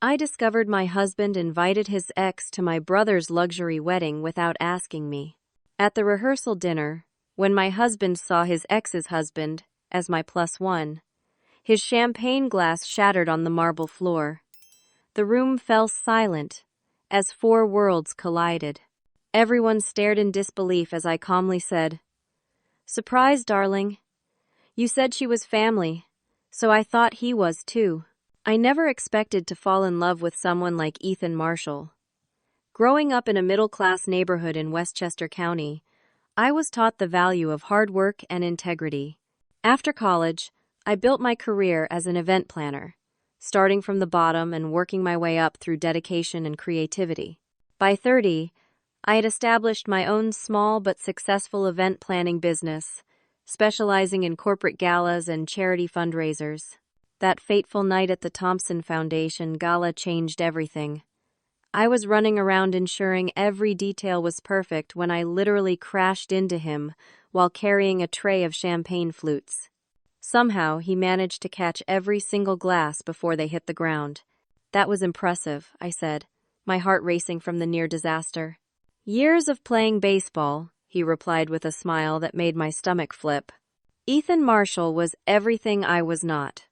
I discovered my husband invited his ex to my brother's luxury wedding without asking me. At the rehearsal dinner, when my husband saw his ex's husband as my plus one, his champagne glass shattered on the marble floor. The room fell silent as four worlds collided. Everyone stared in disbelief as I calmly said, "Surprise, darling. You said she was family, so I thought he was too." I never expected to fall in love with someone like Ethan Marshall. Growing up in a middle-class neighborhood in Westchester County, I was taught the value of hard work and integrity. After college, I built my career as an event planner, starting from the bottom and working my way up through dedication and creativity. By 30, I had established my own small but successful event planning business, specializing in corporate galas and charity fundraisers. That fateful night at the Thompson Foundation gala changed everything. I was running around ensuring every detail was perfect when I literally crashed into him while carrying a tray of champagne flutes. Somehow, he managed to catch every single glass before they hit the ground. "That was impressive," I said, my heart racing from the near disaster. "Years of playing baseball," he replied with a smile that made my stomach flip. Ethan Marshall was everything I was not.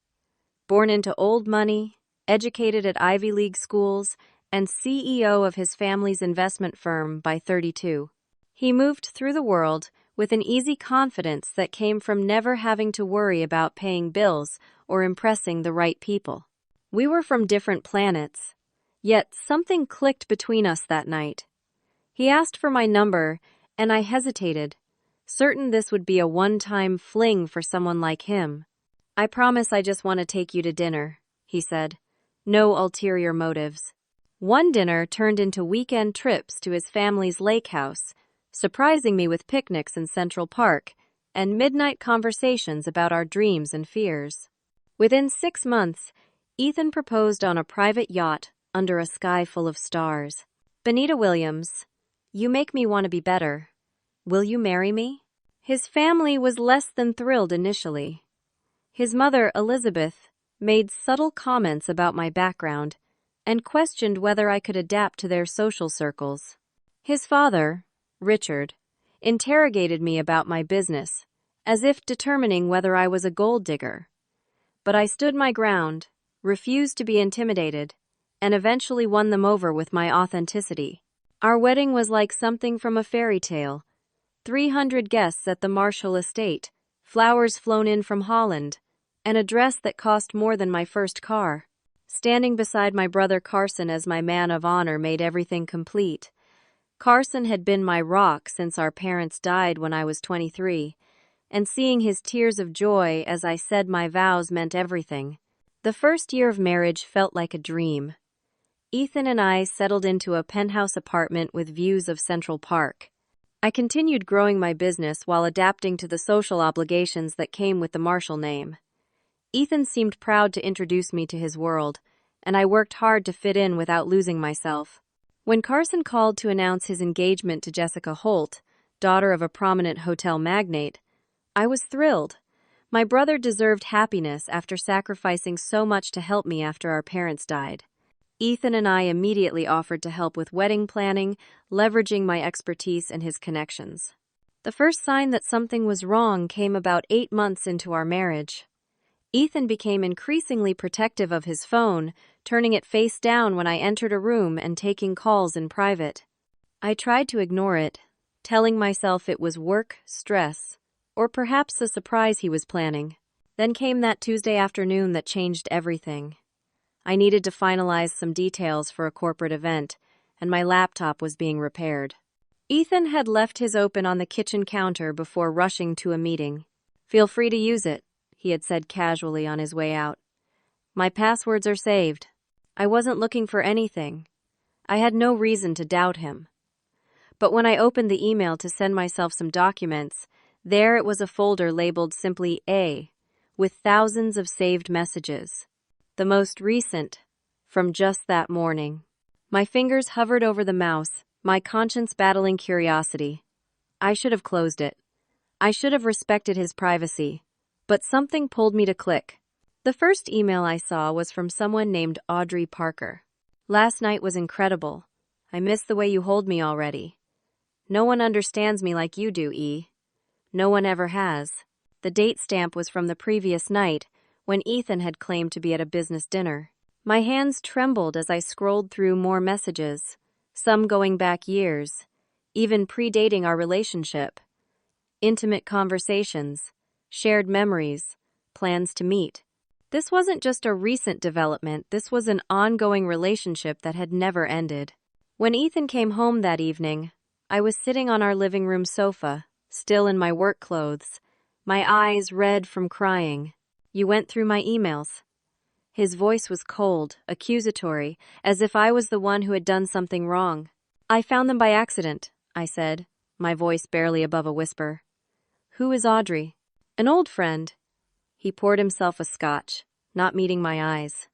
Born into old money, educated at Ivy League schools, and CEO of his family's investment firm by 32. He moved through the world with an easy confidence that came from never having to worry about paying bills or impressing the right people. We were from different planets, yet something clicked between us that night. He asked for my number, and I hesitated, certain this would be a one-time fling for someone like him. "I promise I just want to take you to dinner," he said. "No ulterior motives." One dinner turned into weekend trips to his family's lake house, surprising me with picnics in Central Park and midnight conversations about our dreams and fears. Within 6 months, Ethan proposed on a private yacht under a sky full of stars. "Benita Williams, you make me want to be better. Will you marry me?" His family was less than thrilled initially. His mother, Elizabeth, made subtle comments about my background and questioned whether I could adapt to their social circles. His father, Richard, interrogated me about my business, as if determining whether I was a gold digger. But I stood my ground, refused to be intimidated, and eventually won them over with my authenticity. Our wedding was like something from a fairy tale. 300 guests at the Marshall estate, flowers flown in from Holland, and a dress that cost more than my first car. Standing beside my brother Carson as my man of honor made everything complete. Carson had been my rock since our parents died when I was 23, and seeing his tears of joy as I said my vows meant everything. The first year of marriage felt like a dream. Ethan and I settled into a penthouse apartment with views of Central Park. I continued growing my business while adapting to the social obligations that came with the Marshall name. Ethan seemed proud to introduce me to his world, and I worked hard to fit in without losing myself. When Carson called to announce his engagement to Jessica Holt, daughter of a prominent hotel magnate, I was thrilled. My brother deserved happiness after sacrificing so much to help me after our parents died. Ethan and I immediately offered to help with wedding planning, leveraging my expertise and his connections. The first sign that something was wrong came about 8 months into our marriage. Ethan became increasingly protective of his phone, turning it face down when I entered a room and taking calls in private. I tried to ignore it, telling myself it was work, stress, or perhaps a surprise he was planning. Then came that Tuesday afternoon that changed everything. I needed to finalize some details for a corporate event, and my laptop was being repaired. Ethan had left his open on the kitchen counter before rushing to a meeting. "Feel free to use it," he had said casually on his way out. "My passwords are saved." I wasn't looking for anything. I had no reason to doubt him. But when I opened the email to send myself some documents, there it was a folder labeled simply A, with thousands of saved messages. The most recent, from just that morning. My fingers hovered over the mouse, my conscience battling curiosity. I should have closed it. I should have respected his privacy. But something pulled me to click. The first email I saw was from someone named Audrey Parker. Last night was incredible. I miss the way you hold me already. No one understands me like you do, E. No one ever has. The date stamp was from the previous night, when Ethan had claimed to be at a business dinner. My hands trembled as I scrolled through more messages, some going back years, even predating our relationship. Intimate conversations, shared memories, plans to meet. This wasn't just a recent development, this was an ongoing relationship that had never ended. When Ethan came home that evening, I was sitting on our living room sofa, still in my work clothes, my eyes red from crying. You went through my emails. His voice was cold, accusatory, as if I was the one who had done something wrong. I found them by accident, I said, my voice barely above a whisper. Who is Audrey? An old friend. He poured himself a scotch, not meeting my eyes.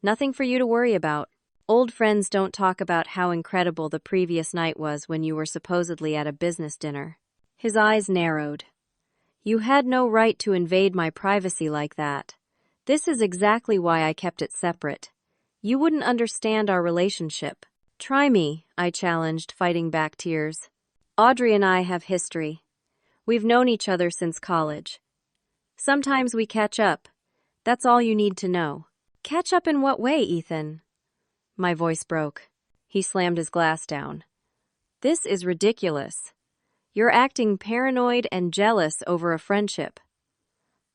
Nothing for you to worry about. Old friends don't talk about how incredible the previous night was when you were supposedly at a business dinner. His eyes narrowed. You had no right to invade my privacy like that. This is exactly why I kept it separate. You wouldn't understand our relationship. Try me, I challenged, fighting back tears. Audrey and I have history. We've known each other since college. Sometimes we catch up. That's all you need to know. Catch up in what way, Ethan? My voice broke. He slammed his glass down. This is ridiculous. You're acting paranoid and jealous over a friendship.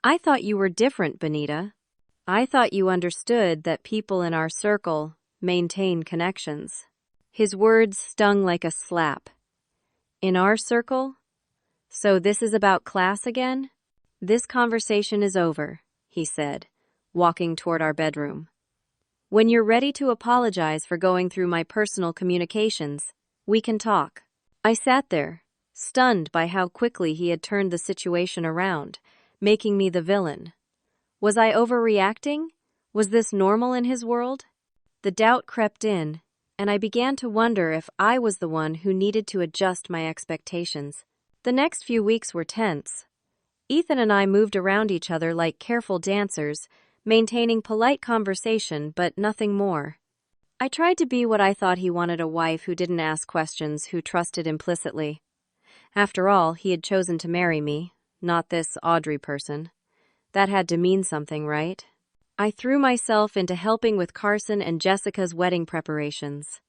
I thought you were different, Benita. I thought you understood that people in our circle maintain connections. His words stung like a slap. In our circle? So this is about class again? This conversation is over, he said, walking toward our bedroom. When you're ready to apologize for going through my personal communications, we can talk. I sat there, stunned by how quickly he had turned the situation around, making me the villain. Was I overreacting? Was this normal in his world? The doubt crept in, and I began to wonder if I was the one who needed to adjust my expectations. The next few weeks were tense. Ethan and I moved around each other like careful dancers, maintaining polite conversation but nothing more. I tried to be what I thought he wanted, a wife who didn't ask questions, who trusted implicitly. After all, he had chosen to marry me, not this Audrey person. That had to mean something, right? I threw myself into helping with Carson and Jessica's wedding preparations.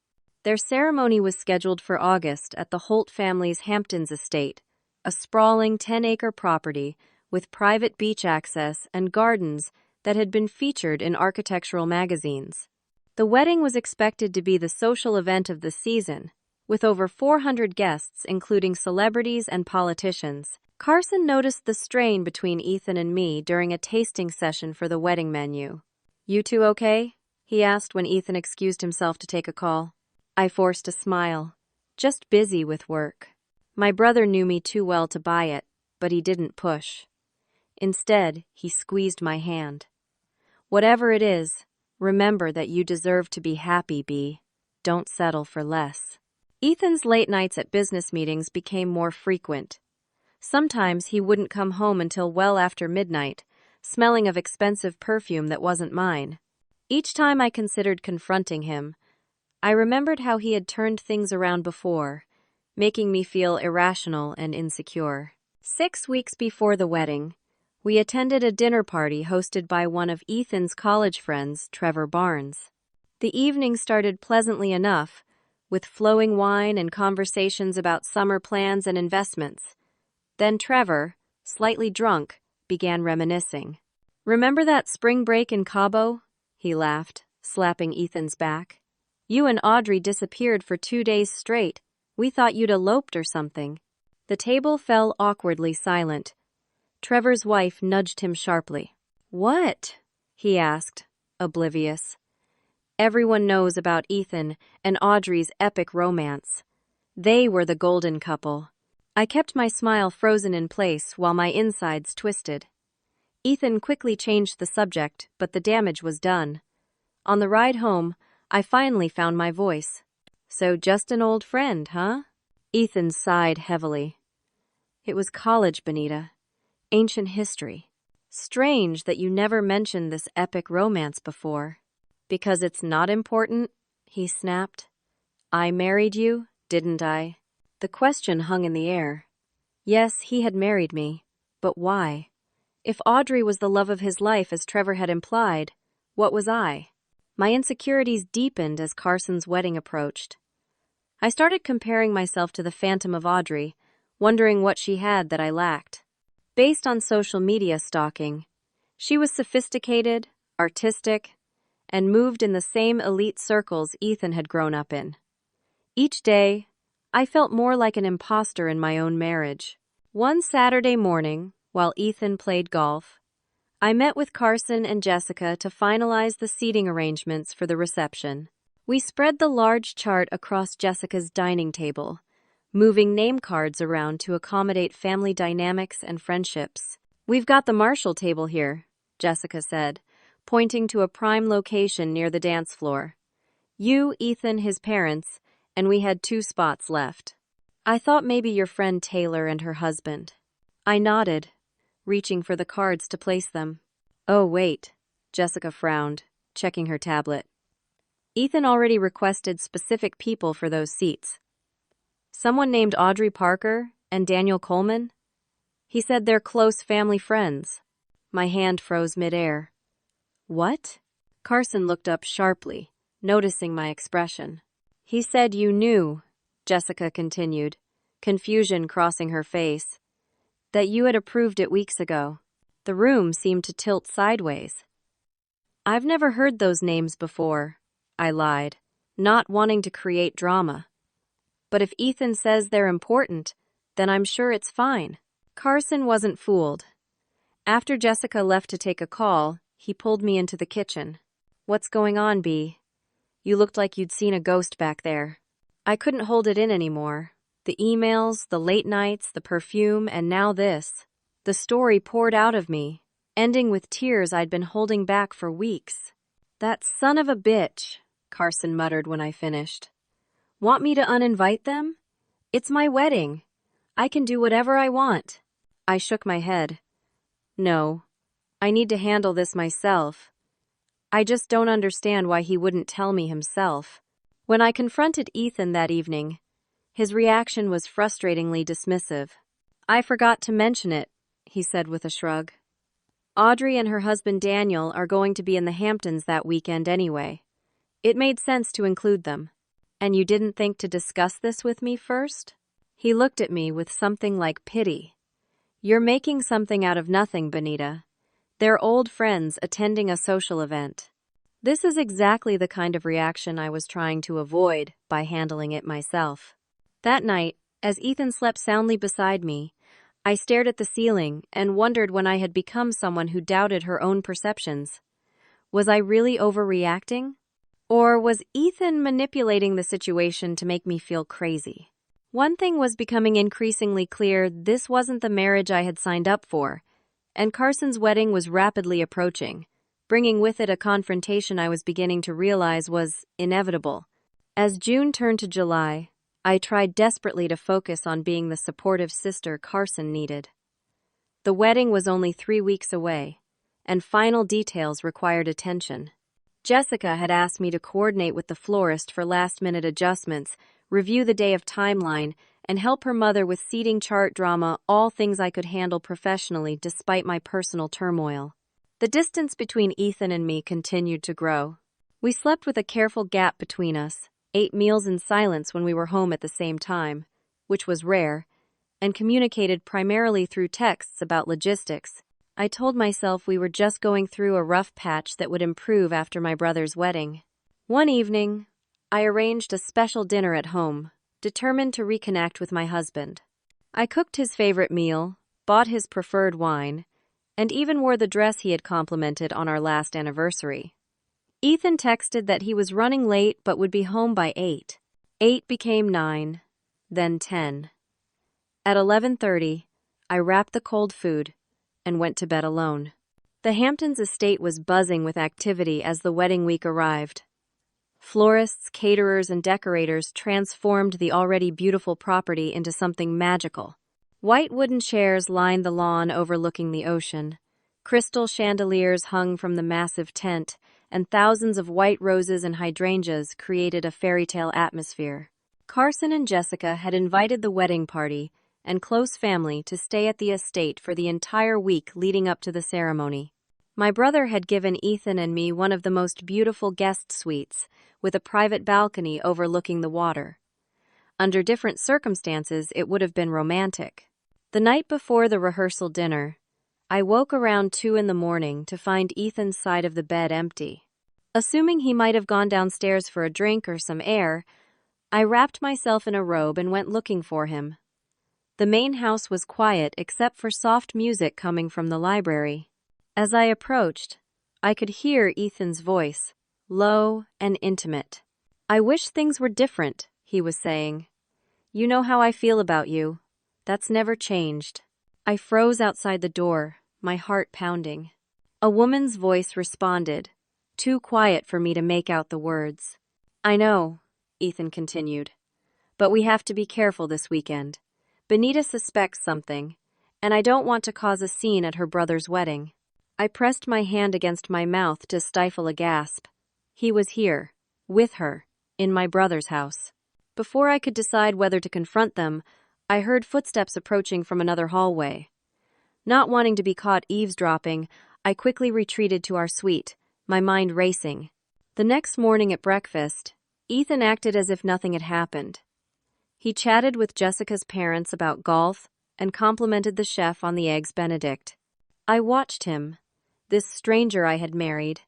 Their ceremony was scheduled for August at the Holt family's Hamptons estate, a sprawling 10-acre property with private beach access and gardens that had been featured in architectural magazines. The wedding was expected to be the social event of the season, with over 400 guests, including celebrities and politicians. Carson noticed the strain between Ethan and me during a tasting session for the wedding menu. "You two okay?" he asked when Ethan excused himself to take a call. I forced a smile. Just busy with work. My brother knew me too well to buy it, but he didn't push. Instead, he squeezed my hand. "Whatever it is, remember that you deserve to be happy, B. Don't settle for less." Ethan's late nights at business meetings became more frequent. Sometimes he wouldn't come home until well after midnight, smelling of expensive perfume that wasn't mine. Each time I considered confronting him, I remembered how he had turned things around before, making me feel irrational and insecure. 6 weeks before the wedding, we attended a dinner party hosted by one of Ethan's college friends, Trevor Barnes. The evening started pleasantly enough, with flowing wine and conversations about summer plans and investments. Then Trevor, slightly drunk, began reminiscing. "Remember that spring break in Cabo?" he laughed, slapping Ethan's back. "You and Audrey disappeared for 2 days straight. We thought you'd eloped or something." The table fell awkwardly silent. Trevor's wife nudged him sharply. "What?" he asked, oblivious. Everyone knows about Ethan and Audrey's epic romance. They were the golden couple. I kept my smile frozen in place while my insides twisted. Ethan quickly changed the subject, but the damage was done. On the ride home, I finally found my voice. "So just an old friend, huh?" Ethan sighed heavily. "It was college, Benita. Ancient history. Strange that you never mentioned this epic romance before. Because it's not important, he snapped. I married you, didn't I? The question hung in the air. Yes, he had married me. But why? If Audrey was the love of his life as Trevor had implied, what was I? My insecurities deepened as Carson's wedding approached. I started comparing myself to the phantom of Audrey, wondering what she had that I lacked. Based on social media stalking, she was sophisticated, artistic, and moved in the same elite circles Ethan had grown up in. Each day, I felt more like an imposter in my own marriage. One Saturday morning, while Ethan played golf, I met with Carson and Jessica to finalize the seating arrangements for the reception. We spread the large chart across Jessica's dining table, moving name cards around to accommodate family dynamics and friendships. We've got the Marshall table here, Jessica said, pointing to a prime location near the dance floor. You, Ethan, his parents, and we had 2 spots left. I thought maybe your friend Taylor and her husband. I nodded, reaching for the cards to place them. Oh, wait, Jessica frowned, checking her tablet. Ethan already requested specific people for those seats. Someone named Audrey Parker and Daniel Coleman? He said they're close family friends. My hand froze midair. What? Carson looked up sharply, noticing my expression. He said you knew, Jessica continued, confusion crossing her face, that you had approved it weeks ago. The room seemed to tilt sideways. I've never heard those names before, I lied, not wanting to create drama. But if Ethan says they're important, then I'm sure it's fine. Carson wasn't fooled. After Jessica left to take a call, he pulled me into the kitchen. What's going on, Bea? You looked like you'd seen a ghost back there. I couldn't hold it in anymore. The emails, the late nights, the perfume, and now this. The story poured out of me, ending with tears I'd been holding back for weeks. That son of a bitch, Carson muttered when I finished. Want me to uninvite them? It's my wedding. I can do whatever I want. I shook my head. No, I need to handle this myself. I just don't understand why he wouldn't tell me himself. When I confronted Ethan that evening, his reaction was frustratingly dismissive. I forgot to mention it, he said with a shrug. Audrey and her husband Daniel are going to be in the Hamptons that weekend anyway. It made sense to include them. And you didn't think to discuss this with me first? He looked at me with something like pity. You're making something out of nothing, Benita. They're old friends attending a social event. This is exactly the kind of reaction I was trying to avoid by handling it myself. That night, as Ethan slept soundly beside me, I stared at the ceiling and wondered when I had become someone who doubted her own perceptions. Was I really overreacting? Or was Ethan manipulating the situation to make me feel crazy? One thing was becoming increasingly clear: this wasn't the marriage I had signed up for, and Carson's wedding was rapidly approaching, bringing with it a confrontation I was beginning to realize was inevitable. As June turned to July, I tried desperately to focus on being the supportive sister Carson needed. The wedding was only 3 weeks away, and final details required attention. Jessica had asked me to coordinate with the florist for last-minute adjustments, review the day of timeline, and help her mother with seating chart drama, all things I could handle professionally despite my personal turmoil. The distance between Ethan and me continued to grow. We slept with a careful gap between us, ate meals in silence when we were home at the same time, which was rare, and communicated primarily through texts about logistics. I told myself we were just going through a rough patch that would improve after my brother's wedding. One evening, I arranged a special dinner at home, determined to reconnect with my husband. I cooked his favorite meal, bought his preferred wine, and even wore the dress he had complimented on our last anniversary. Ethan texted that he was running late but would be home by 8. 8 became 9, then 10. At 11:30, I wrapped the cold food and went to bed alone. The Hamptons estate was buzzing with activity as the wedding week arrived. Florists, caterers, and decorators transformed the already beautiful property into something magical. White wooden chairs lined the lawn overlooking the ocean, Crystal chandeliers hung from the massive tent, and thousands of white roses and hydrangeas created a fairy tale atmosphere. Carson and Jessica had invited the wedding party and close family to stay at the estate for the entire week leading up to the ceremony. My brother had given Ethan and me one of the most beautiful guest suites, with a private balcony overlooking the water. Under different circumstances, it would have been romantic. The night before the rehearsal dinner, I woke around 2 in the morning to find Ethan's side of the bed empty. Assuming he might have gone downstairs for a drink or some air, I wrapped myself in a robe and went looking for him. The main house was quiet except for soft music coming from the library. As I approached, I could hear Ethan's voice, low and intimate. "I wish things were different," he was saying. "You know how I feel about you. That's never changed." I froze outside the door, my heart pounding. A woman's voice responded, too quiet for me to make out the words. "I know," Ethan continued, "but we have to be careful this weekend. Benita suspects something, and I don't want to cause a scene at her brother's wedding." I pressed my hand against my mouth to stifle a gasp. He was here, with her, in my brother's house. Before I could decide whether to confront them, I heard footsteps approaching from another hallway. Not wanting to be caught eavesdropping, I quickly retreated to our suite, my mind racing. The next morning at breakfast, Ethan acted as if nothing had happened. He chatted with Jessica's parents about golf and complimented the chef on the Eggs Benedict. I watched him, this stranger I had married,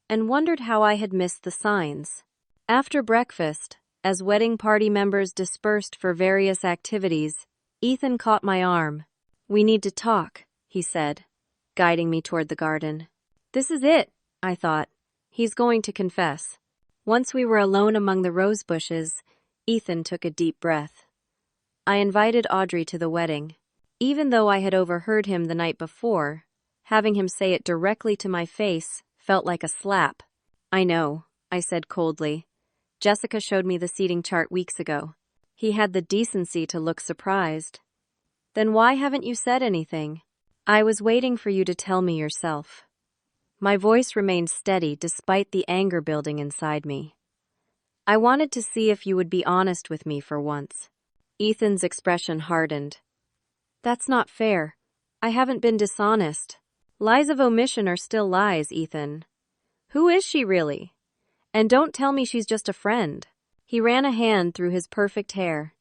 and wondered how I had missed the signs. After breakfast, as wedding party members dispersed for various activities, Ethan caught my arm. "We need to talk," he said, guiding me toward the garden. This is it, I thought. He's going to confess. Once we were alone among the rose bushes, Ethan took a deep breath. I invited Audrey to the wedding. Even though I had overheard him the night before, having him say it directly to my face felt like a slap. "I know," I said coldly. "Jessica showed me the seating chart weeks ago." He had the decency to look surprised. "Then why haven't you said anything?" "I was waiting for you to tell me yourself." My voice remained steady despite the anger building inside me. "I wanted to see if you would be honest with me for once." Ethan's expression hardened. "That's not fair. I haven't been dishonest." "Lies of omission are still lies, Ethan. Who is she really? And don't tell me she's just a friend." He ran a hand through his perfect hair.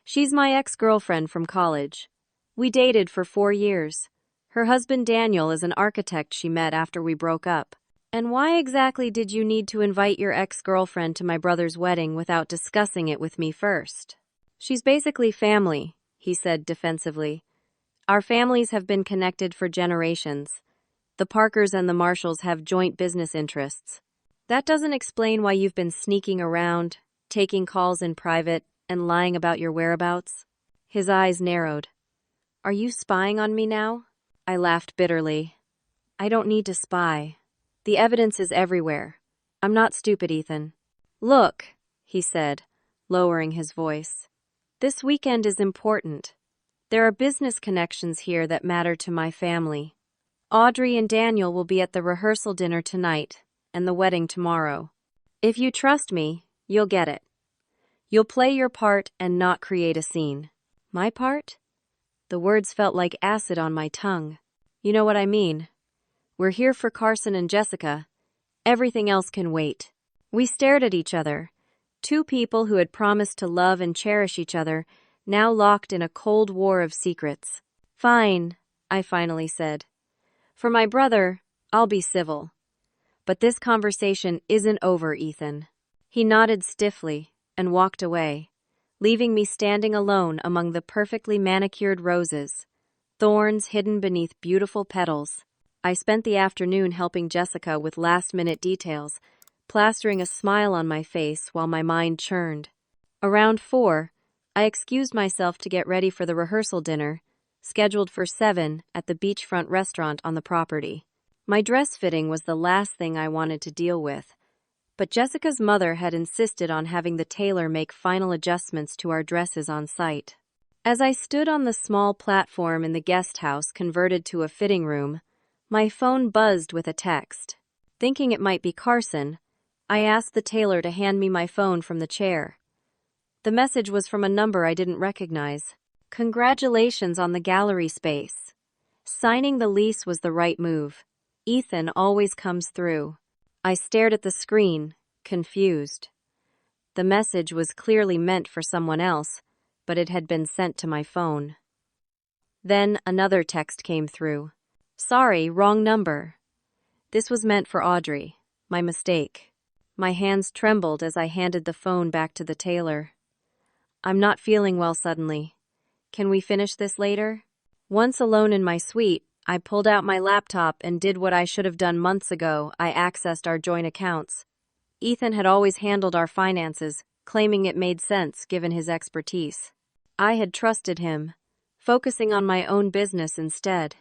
"She's my ex-girlfriend from college. We dated for 4 years. Her husband Daniel is an architect she met after we broke up." "And why exactly did you need to invite your ex-girlfriend to my brother's wedding without discussing it with me first?" "She's basically family," he said defensively. "Our families have been connected for generations. The Parkers and the Marshalls have joint business interests. That doesn't explain why you've been sneaking around, taking calls in private, and lying about your whereabouts." His eyes narrowed. "Are you spying on me now?" I laughed bitterly. "I don't need to spy. The evidence is everywhere. I'm not stupid, Ethan." "Look," he said, lowering his voice. "This weekend is important. There are business connections here that matter to my family. Audrey and Daniel will be at the rehearsal dinner tonight and the wedding tomorrow. If you trust me, you'll get it. You'll play your part and not create a scene." "My part?" The words felt like acid on my tongue. "You know what I mean. We're here for Carson and Jessica. Everything else can wait." We stared at each other, two people who had promised to love and cherish each other, now locked in a cold war of secrets. "Fine," I finally said. "For my brother, I'll be civil. But this conversation isn't over, Ethan." He nodded stiffly and walked away, leaving me standing alone among the perfectly manicured roses, thorns hidden beneath beautiful petals. I spent the afternoon helping Jessica with last-minute details, plastering a smile on my face while my mind churned. Around 4, I excused myself to get ready for the rehearsal dinner, scheduled for 7 at the beachfront restaurant on the property. My dress fitting was the last thing I wanted to deal with, but Jessica's mother had insisted on having the tailor make final adjustments to our dresses on site. As I stood on the small platform in the guest house converted to a fitting room, My phone buzzed with a text. Thinking it might be Carson, I asked the tailor to hand me my phone from the chair. The message was from a number I didn't recognize. Congratulations on the gallery space. Signing the lease was the right move. Ethan always comes through. I stared at the screen, confused. The message was clearly meant for someone else, but it had been sent to my phone. Then another text came through. Sorry, wrong number. This was meant for Audrey. My mistake. My hands trembled as I handed the phone back to the tailor. I'm not feeling well suddenly. Can we finish this later? Once alone in my suite, I pulled out my laptop and did what I should have done months ago. I accessed our joint accounts. Ethan had always handled our finances, claiming it made sense given his expertise. I had trusted him, focusing on my own business instead.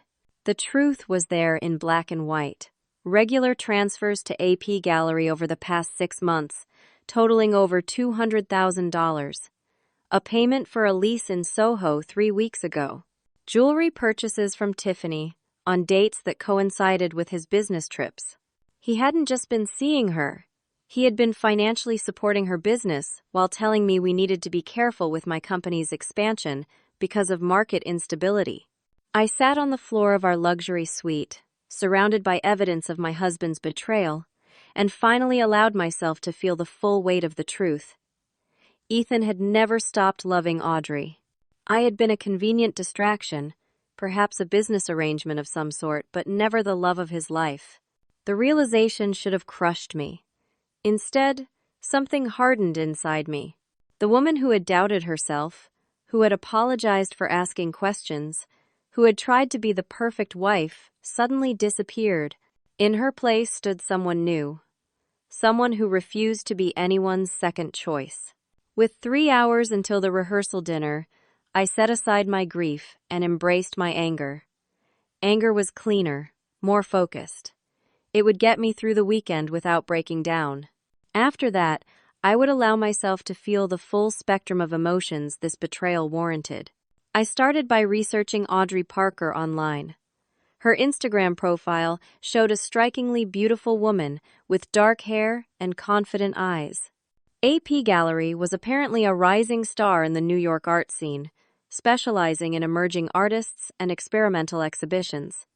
The truth was there in black and white. Regular transfers to AP Gallery over the past 6 months, totaling over $200,000. A payment for a lease in Soho 3 weeks ago. Jewelry purchases from Tiffany on dates that coincided with his business trips. He hadn't just been seeing her. He had been financially supporting her business while telling me we needed to be careful with my company's expansion because of market instability. I sat on the floor of our luxury suite, surrounded by evidence of my husband's betrayal, and finally allowed myself to feel the full weight of the truth. Ethan had never stopped loving Audrey. I had been a convenient distraction, perhaps a business arrangement of some sort, but never the love of his life. The realization should have crushed me. Instead, something hardened inside me. The woman who had doubted herself, who had apologized for asking questions, who had tried to be the perfect wife, suddenly disappeared. In her place stood someone new. Someone who refused to be anyone's second choice. With 3 hours until the rehearsal dinner, I set aside my grief and embraced my anger. Anger was cleaner, more focused. It would get me through the weekend without breaking down. After that, I would allow myself to feel the full spectrum of emotions this betrayal warranted. I started by researching Audrey Parker online. Her Instagram profile showed a strikingly beautiful woman with dark hair and confident eyes. AP Gallery was apparently a rising star in the New York art scene, specializing in emerging artists and experimental exhibitions.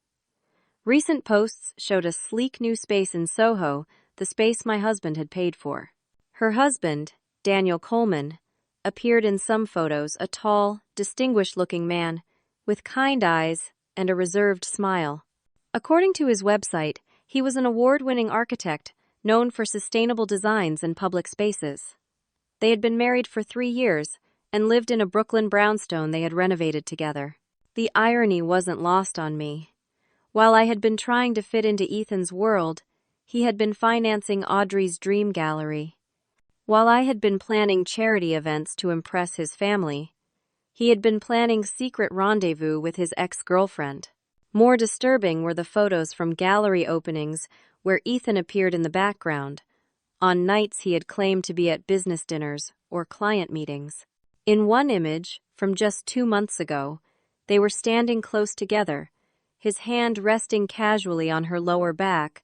Recent posts showed a sleek new space in Soho, the space my husband had paid for. Her husband, Daniel Coleman, appeared in some photos, a tall, distinguished-looking man with kind eyes and a reserved smile. According to his website, he was an award-winning architect known for sustainable designs in public spaces. They had been married for 3 years and lived in a Brooklyn brownstone they had renovated together. The irony wasn't lost on me. While I had been trying to fit into Ethan's world, he had been financing Audrey's dream gallery. While I had been planning charity events to impress his family, he had been planning secret rendezvous with his ex-girlfriend. More disturbing were the photos from gallery openings where Ethan appeared in the background, on nights he had claimed to be at business dinners or client meetings. In one image, from just 2 months ago, they were standing close together, his hand resting casually on her lower back,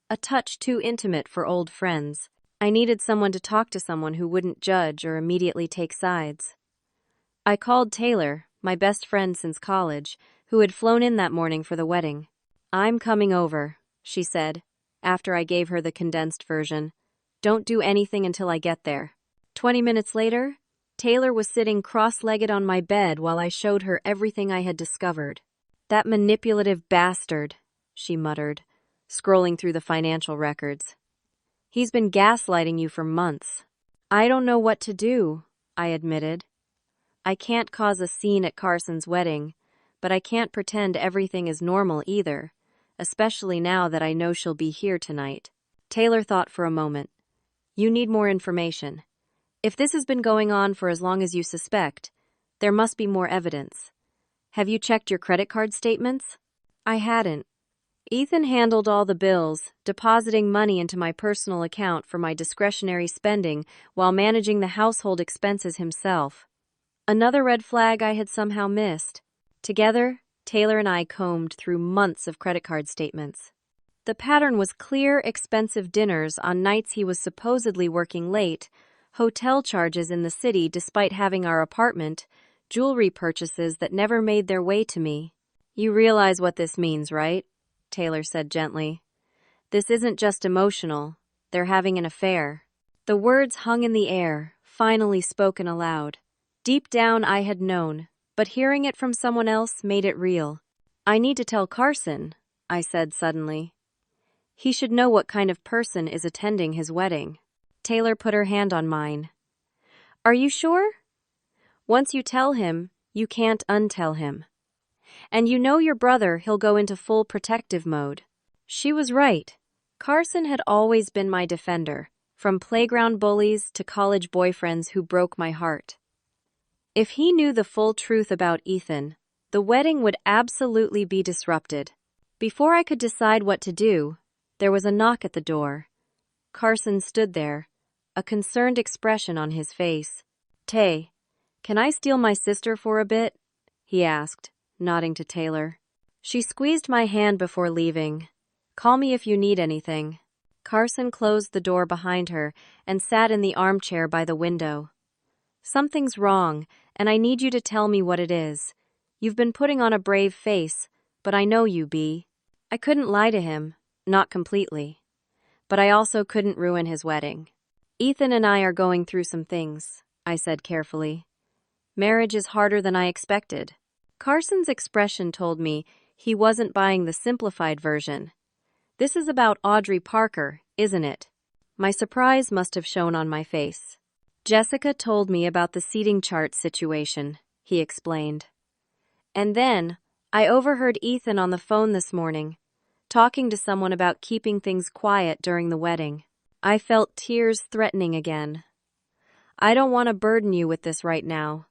a touch too intimate for old friends. I needed someone to talk to, someone who wouldn't judge or immediately take sides. I called Taylor, my best friend since college, who had flown in that morning for the wedding. "I'm coming over," she said, after I gave her the condensed version. "Don't do anything until I get there." 20 minutes later, Taylor was sitting cross-legged on my bed while I showed her everything I had discovered. "That manipulative bastard," she muttered, scrolling through the financial records. "He's been gaslighting you for months." "I don't know what to do," I admitted. "I can't cause a scene at Carson's wedding, but I can't pretend everything is normal either, especially now that I know she'll be here tonight." Taylor thought for a moment. "You need more information. If this has been going on for as long as you suspect, there must be more evidence. Have you checked your credit card statements?" I hadn't. Ethan handled all the bills, depositing money into my personal account for my discretionary spending while managing the household expenses himself. Another red flag I had somehow missed. Together, Taylor and I combed through months of credit card statements. The pattern was clear, expensive dinners on nights he was supposedly working late, hotel charges in the city despite having our apartment, jewelry purchases that never made their way to me. "You realize what this means, right?" Taylor said gently. "This isn't just emotional. They're having an affair." The words hung in the air, finally spoken aloud. Deep down I had known, but hearing it from someone else made it real. "I need to tell Carson," I said suddenly. "He should know what kind of person is attending his wedding." Taylor put her hand on mine. "Are you sure? Once you tell him, you can't untell him. And you know your brother, he'll go into full protective mode." She was right. Carson had always been my defender, from playground bullies to college boyfriends who broke my heart. If he knew the full truth about Ethan, the wedding would absolutely be disrupted. Before I could decide what to do, there was a knock at the door. Carson stood there, a concerned expression on his face. "Tay, can I steal my sister for a bit?" he asked, nodding to Taylor. She squeezed my hand before leaving. "Call me if you need anything." Carson closed the door behind her and sat in the armchair by the window. "Something's wrong, and I need you to tell me what it is. You've been putting on a brave face, but I know you, B." I couldn't lie to him, not completely. But I also couldn't ruin his wedding. "Ethan and I are going through some things," I said carefully. "Marriage is harder than I expected." Carson's expression told me he wasn't buying the simplified version. "This is about Audrey Parker, isn't it?" My surprise must have shown on my face. "Jessica told me about the seating chart situation," he explained. "And then, I overheard Ethan on the phone this morning, talking to someone about keeping things quiet during the wedding." I felt tears threatening again. "I don't want to burden you with this right now.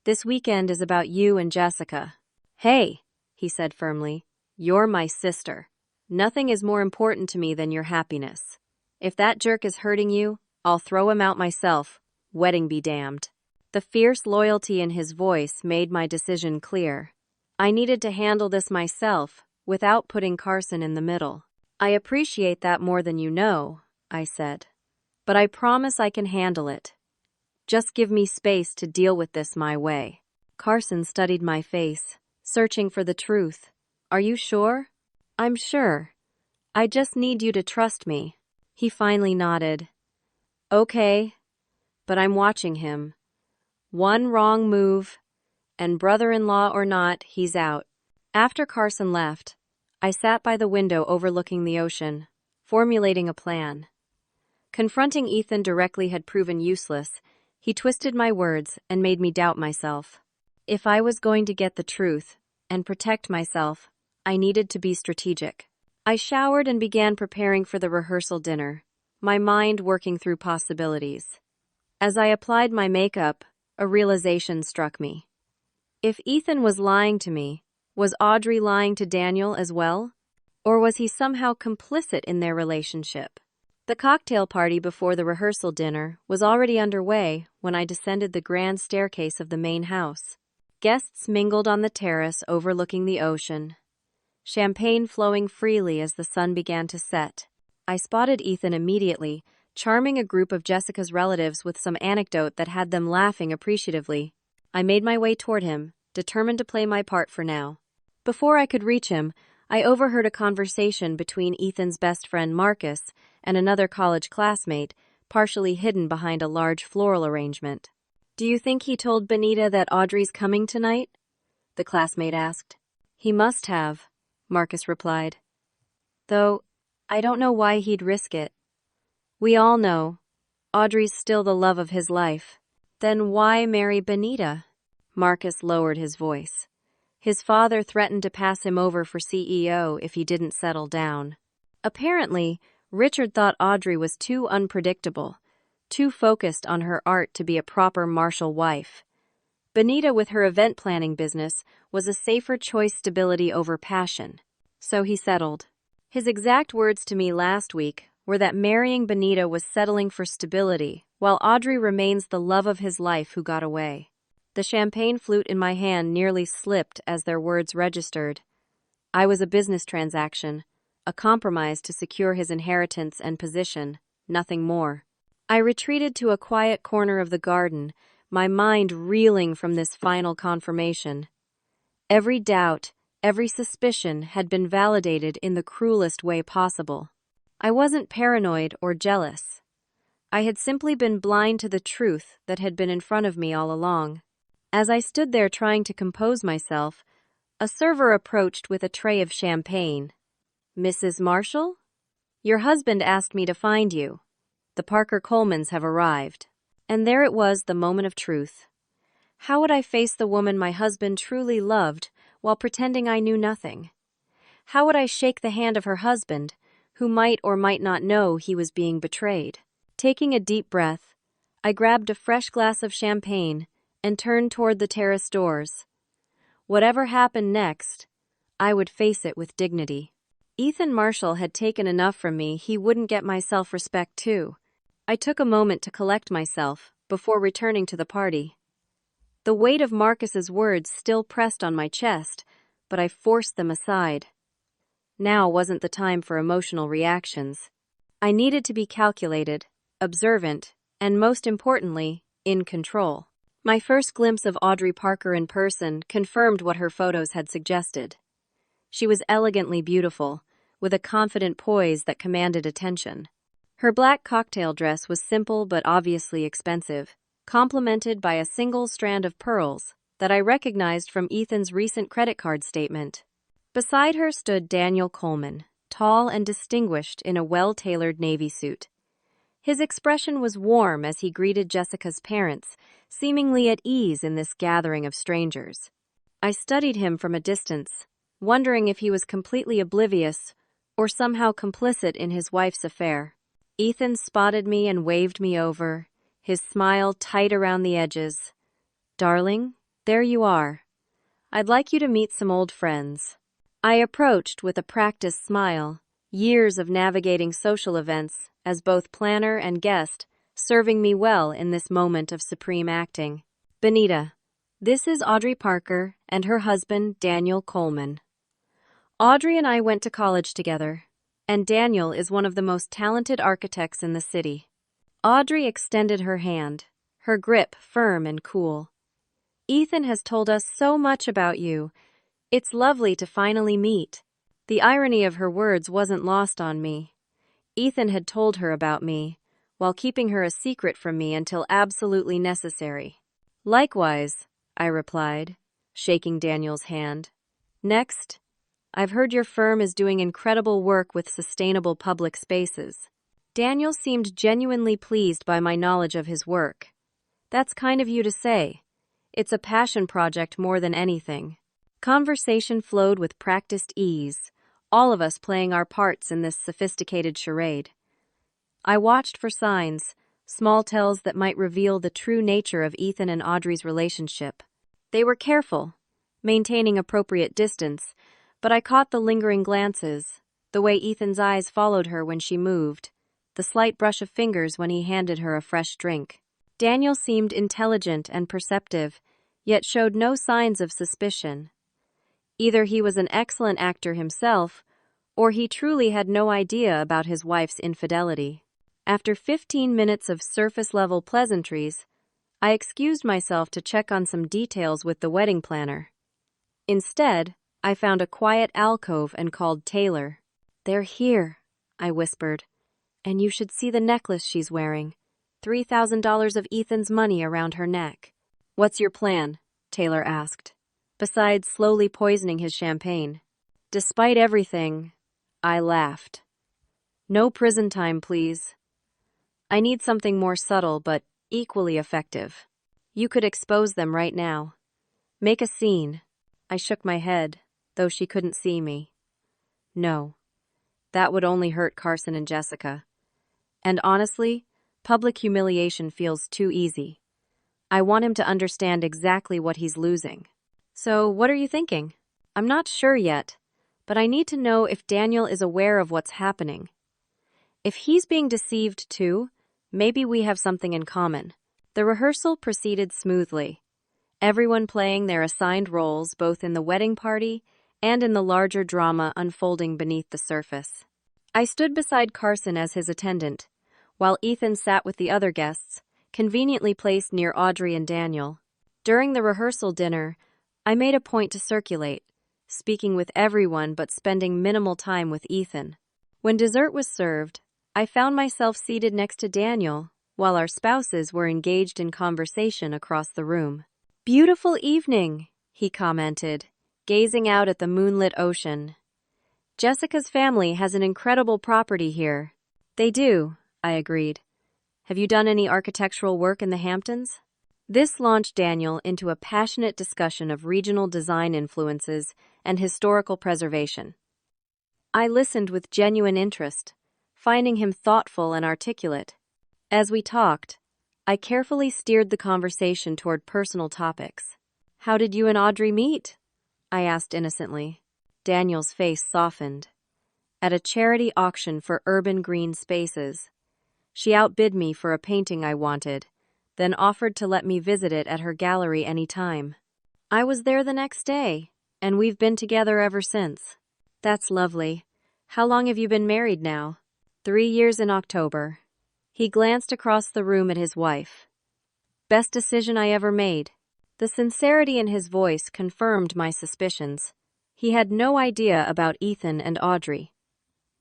This weekend is about you and Jessica." "Hey," he said firmly, "you're my sister. Nothing is more important to me than your happiness. If that jerk is hurting you, I'll throw him out myself. Wedding be damned." The fierce loyalty in his voice made my decision clear. I needed to handle this myself, without putting Carson in the middle. "I appreciate that more than you know," I said. "But I promise I can handle it. Just give me space to deal with this my way." Carson studied my face, searching for the truth. "Are you sure?" "I'm sure. I just need you to trust me." He finally nodded. "Okay, but I'm watching him. One wrong move, and brother-in-law or not, he's out." After Carson left, I sat by the window overlooking the ocean, formulating a plan. Confronting Ethan directly had proven useless. He twisted my words and made me doubt myself. If I was going to get the truth and protect myself, I needed to be strategic. I showered and began preparing for the rehearsal dinner, my mind working through possibilities. As I applied my makeup, a realization struck me. If Ethan was lying to me, was Audrey lying to Daniel as well? Or was he somehow complicit in their relationship? The cocktail party before the rehearsal dinner was already underway when I descended the grand staircase of the main house. Guests mingled on the terrace overlooking the ocean, champagne flowing freely as the sun began to set. I spotted Ethan immediately, charming a group of Jessica's relatives with some anecdote that had them laughing appreciatively. I made my way toward him, determined to play my part for now. Before I could reach him, I overheard a conversation between Ethan's best friend Marcus and another college classmate, partially hidden behind a large floral arrangement. "Do you think he told Benita that Audrey's coming tonight?" the classmate asked. "He must have," Marcus replied. "Though, I don't know why he'd risk it. We all know, Audrey's still the love of his life." "Then why marry Benita?" Marcus lowered his voice. His father threatened to pass him over for CEO if he didn't settle down. Apparently, Richard thought Audrey was too unpredictable, too focused on her art to be a proper Marshall wife. Benita, with her event planning business, was a safer choice, stability over passion. So he settled. His exact words to me last week were that marrying Benita was settling for stability, while Audrey remains the love of his life who got away. The champagne flute in my hand nearly slipped as their words registered. I was a business transaction, a compromise to secure his inheritance and position, nothing more. I retreated to a quiet corner of the garden, my mind reeling from this final confirmation. Every doubt, every suspicion had been validated in the cruelest way possible. I wasn't paranoid or jealous. I had simply been blind to the truth that had been in front of me all along. As I stood there trying to compose myself, a server approached with a tray of champagne. "Mrs. Marshall? Your husband asked me to find you. The Parker Colemans have arrived." And there it was, the moment of truth. How would I face the woman my husband truly loved while pretending I knew nothing? How would I shake the hand of her husband, who might or might not know he was being betrayed? Taking a deep breath, I grabbed a fresh glass of champagne and turned toward the terrace doors. Whatever happened next, I would face it with dignity. Ethan Marshall had taken enough from me he wouldn't get my self-respect too. I took a moment to collect myself before returning to the party. The weight of Marcus's words still pressed on my chest, but I forced them aside. Now wasn't the time for emotional reactions. I needed to be calculated, observant, and most importantly, in control. My first glimpse of Audrey Parker in person confirmed what her photos had suggested. She was elegantly beautiful, with a confident poise that commanded attention. Her black cocktail dress was simple but obviously expensive, complemented by a single strand of pearls that I recognized from Ethan's recent credit card statement. Beside her stood Daniel Coleman, tall and distinguished in a well-tailored navy suit. His expression was warm as he greeted Jessica's parents, seemingly at ease in this gathering of strangers. I studied him from a distance, wondering if he was completely oblivious or somehow complicit in his wife's affair. Ethan spotted me and waved me over, his smile tight around the edges. "Darling, there you are. I'd like you to meet some old friends." I approached with a practiced smile, years of navigating social events as both planner and guest, serving me well in this moment of supreme acting. "Benita, this is Audrey Parker and her husband, Daniel Coleman. Audrey and I went to college together, and Daniel is one of the most talented architects in the city." Audrey extended her hand, her grip firm and cool. "Ethan has told us so much about you. It's lovely to finally meet." The irony of her words wasn't lost on me. Ethan had told her about me, while keeping her a secret from me until absolutely necessary. "Likewise," I replied, shaking Daniel's hand. "Next, I've heard your firm is doing incredible work with sustainable public spaces." Daniel seemed genuinely pleased by my knowledge of his work. "That's kind of you to say. It's a passion project more than anything." Conversation flowed with practiced ease, all of us playing our parts in this sophisticated charade. I watched for signs, small tells that might reveal the true nature of Ethan and Audrey's relationship. They were careful, maintaining appropriate distance, but I caught the lingering glances, the way Ethan's eyes followed her when she moved, the slight brush of fingers when he handed her a fresh drink. Daniel seemed intelligent and perceptive, yet showed no signs of suspicion. Either he was an excellent actor himself, or he truly had no idea about his wife's infidelity. After 15 minutes of surface-level pleasantries, I excused myself to check on some details with the wedding planner. Instead, I found a quiet alcove and called Taylor. "They're here," I whispered, "and you should see the necklace she's wearing. $3,000 of Ethan's money around her neck." "What's your plan?" Taylor asked, besides slowly poisoning his champagne. Despite everything, I laughed. "No prison time, please. I need something more subtle but equally effective. You could expose them right now. Make a scene." I shook my head, though she couldn't see me. "No, that would only hurt Carson and Jessica. And honestly, public humiliation feels too easy. I want him to understand exactly what he's losing." "So, what are you thinking?" "I'm not sure yet, but I need to know if Daniel is aware of what's happening. If he's being deceived too, maybe we have something in common." The rehearsal proceeded smoothly, everyone playing their assigned roles both in the wedding party and in the larger drama unfolding beneath the surface. I stood beside Carson as his attendant, while Ethan sat with the other guests, conveniently placed near Audrey and Daniel. During the rehearsal dinner, I made a point to circulate, speaking with everyone but spending minimal time with Ethan. When dessert was served, I found myself seated next to Daniel, while our spouses were engaged in conversation across the room. "Beautiful evening," he commented, gazing out at the moonlit ocean. "Jessica's family has an incredible property here." "They do," I agreed. "Have you done any architectural work in the Hamptons?" This launched Daniel into a passionate discussion of regional design influences and historical preservation. I listened with genuine interest, finding him thoughtful and articulate. As we talked, I carefully steered the conversation toward personal topics. "How did you and Audrey meet?" I asked innocently. Daniel's face softened. "At a charity auction for urban green spaces. She outbid me for a painting I wanted, then offered to let me visit it at her gallery any time. I was there the next day, and we've been together ever since." "That's lovely. How long have you been married now?" 3 years in October." He glanced across the room at his wife. "Best decision I ever made." The sincerity in his voice confirmed my suspicions. He had no idea about Ethan and Audrey.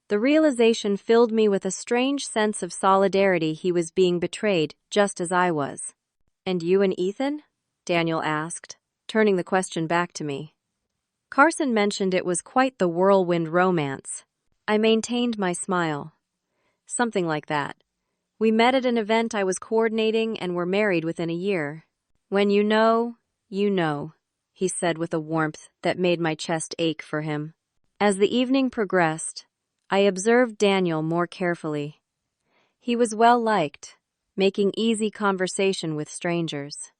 The realization filled me with a strange sense of solidarity. He was being betrayed just as I was. "And you and Ethan?" Daniel asked, turning the question back to me. Carson mentioned it was quite the whirlwind romance. I maintained my smile. "Something like that. We met at an event I was coordinating and were married within a year." "When you know, he said with a warmth that made my chest ache for him. As the evening progressed, I observed Daniel more carefully. He was well-liked, making easy conversation with strangers.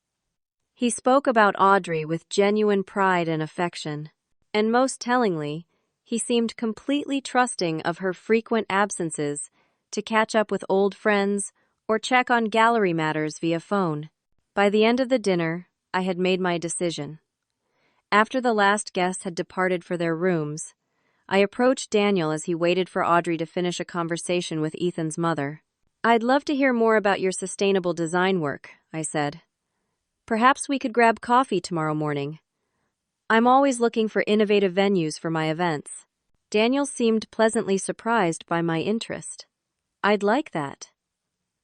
He spoke about Audrey with genuine pride and affection, and most tellingly, he seemed completely trusting of her frequent absences to catch up with old friends or check on gallery matters via phone. By the end of the dinner, I had made my decision. After the last guests had departed for their rooms, I approached Daniel as he waited for Audrey to finish a conversation with Ethan's mother. "I'd love to hear more about your sustainable design work," I said. "Perhaps we could grab coffee tomorrow morning. I'm always looking for innovative venues for my events." Daniel seemed pleasantly surprised by my interest. "I'd like that.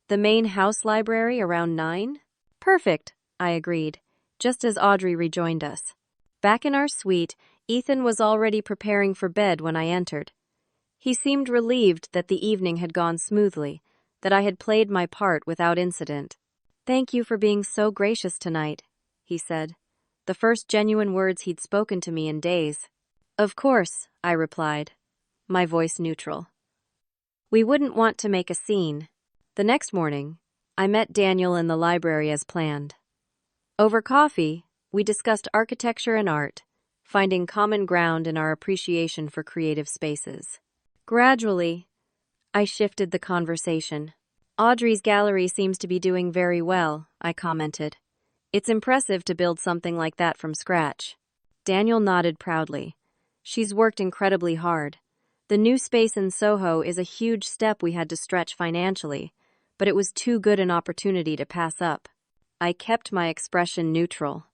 The main house library around 9? "Perfect," I agreed, just as Audrey rejoined us. Back in our suite, Ethan was already preparing for bed when I entered. He seemed relieved that the evening had gone smoothly, that I had played my part without incident. "Thank you for being so gracious tonight," he said, the first genuine words he'd spoken to me in days. "Of course," I replied, my voice neutral. We wouldn't want to make a scene. The next morning, I met Daniel in the library as planned. Over coffee, we discussed architecture and art, finding common ground in our appreciation for creative spaces. Gradually, I shifted the conversation. "Audrey's gallery seems to be doing very well," I commented. "It's impressive to build something like that from scratch." Daniel nodded proudly. "She's worked incredibly hard. The new space in Soho is a huge step we had to stretch financially, but it was too good an opportunity to pass up." I kept my expression neutral.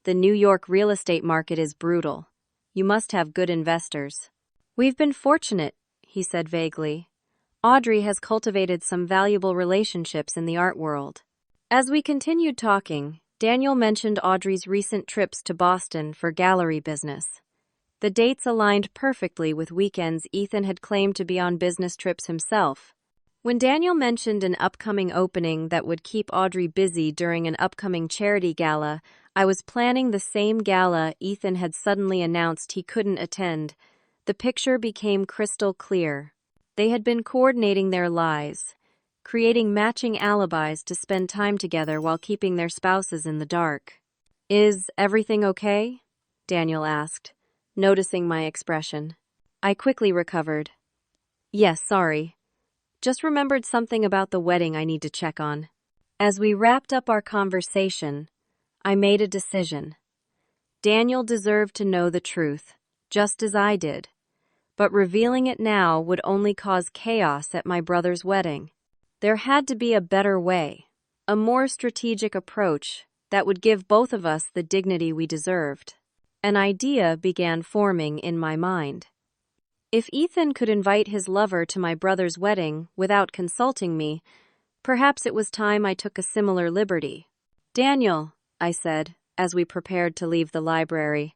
"The New York real estate market is brutal. You must have good investors." "We've been fortunate," he said vaguely. "Audrey has cultivated some valuable relationships in the art world." As we continued talking, Daniel mentioned Audrey's recent trips to Boston for gallery business. The dates aligned perfectly with weekends Ethan had claimed to be on business trips himself. When Daniel mentioned an upcoming opening that would keep Audrey busy during an upcoming charity gala, I was planning the same gala Ethan had suddenly announced he couldn't attend. The picture became crystal clear. They had been coordinating their lives, creating matching alibis to spend time together while keeping their spouses in the dark. "Is everything okay?" Daniel asked, noticing my expression. I quickly recovered. "Yes, sorry. Just remembered something about the wedding I need to check on." As we wrapped up our conversation, I made a decision. Daniel deserved to know the truth, just as I did. But revealing it now would only cause chaos at my brother's wedding. There had to be a better way, a more strategic approach that would give both of us the dignity we deserved. An idea began forming in my mind. If Ethan could invite his lover to my brother's wedding without consulting me, perhaps it was time I took a similar liberty. "Daniel," I said, as we prepared to leave the library,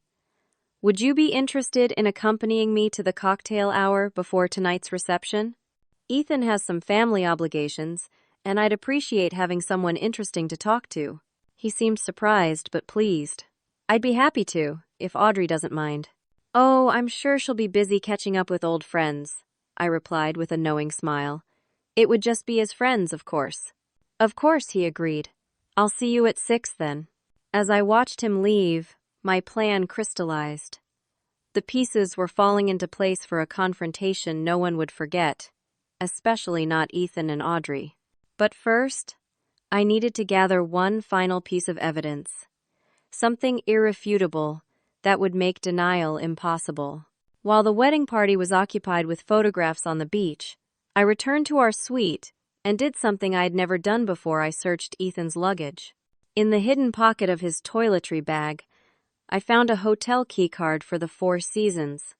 "would you be interested in accompanying me to the cocktail hour before tonight's reception? Ethan has some family obligations, and I'd appreciate having someone interesting to talk to." He seemed surprised but pleased. "I'd be happy to, if Audrey doesn't mind." "Oh, I'm sure she'll be busy catching up with old friends," I replied with a knowing smile. "It would just be as friends, of course." "Of course," he agreed. "I'll see you at 6 then." As I watched him leave, my plan crystallized. The pieces were falling into place for a confrontation no one would forget, especially not Ethan and Audrey. But first, I needed to gather one final piece of evidence, something irrefutable that would make denial impossible. While the wedding party was occupied with photographs on the beach, I returned to our suite and did something I had never done before. I searched Ethan's luggage. In the hidden pocket of his toiletry bag, I found a hotel keycard for the Four Seasons.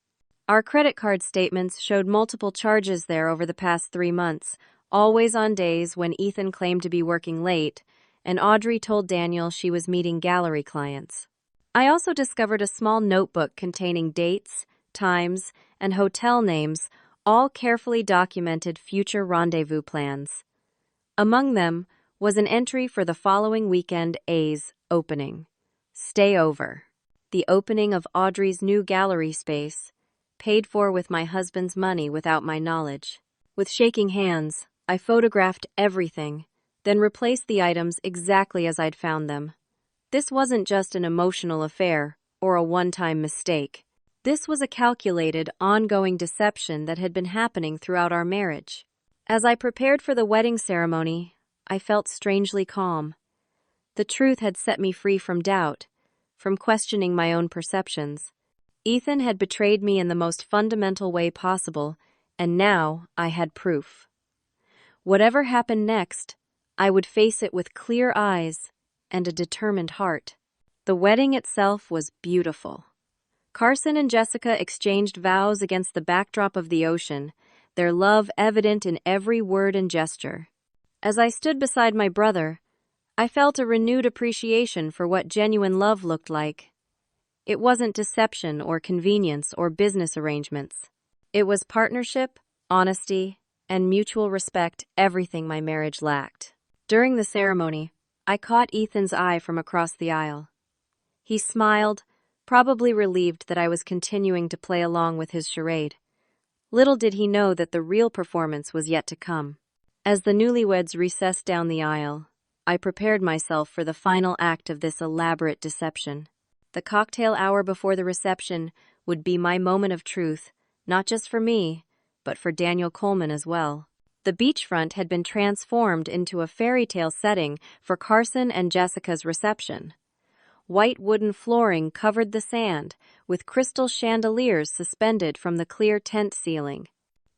Our credit card statements showed multiple charges there over the past 3 months, always on days when Ethan claimed to be working late, and Audrey told Daniel she was meeting gallery clients. I also discovered a small notebook containing dates, times, and hotel names, all carefully documented future rendezvous plans. Among them was an entry for the following weekend A's opening. Stay over. The opening of Audrey's new gallery space, paid for with my husband's money without my knowledge. With shaking hands, I photographed everything, then replaced the items exactly as I'd found them. This wasn't just an emotional affair or a one-time mistake. This was a calculated, ongoing deception that had been happening throughout our marriage. As I prepared for the wedding ceremony, I felt strangely calm. The truth had set me free from doubt, from questioning my own perceptions. Ethan had betrayed me in the most fundamental way possible, and now I had proof. Whatever happened next, I would face it with clear eyes and a determined heart. The wedding itself was beautiful. Carson and Jessica exchanged vows against the backdrop of the ocean, their love evident in every word and gesture. As I stood beside my brother, I felt a renewed appreciation for what genuine love looked like. It wasn't deception or convenience or business arrangements. It was partnership, honesty, and mutual respect, everything my marriage lacked. During the ceremony, I caught Ethan's eye from across the aisle. He smiled, probably relieved that I was continuing to play along with his charade. Little did he know that the real performance was yet to come. As the newlyweds recessed down the aisle, I prepared myself for the final act of this elaborate deception. The cocktail hour before the reception would be my moment of truth, not just for me, but for Daniel Coleman as well. The beachfront had been transformed into a fairy tale setting for Carson and Jessica's reception. White wooden flooring covered the sand, with crystal chandeliers suspended from the clear tent ceiling.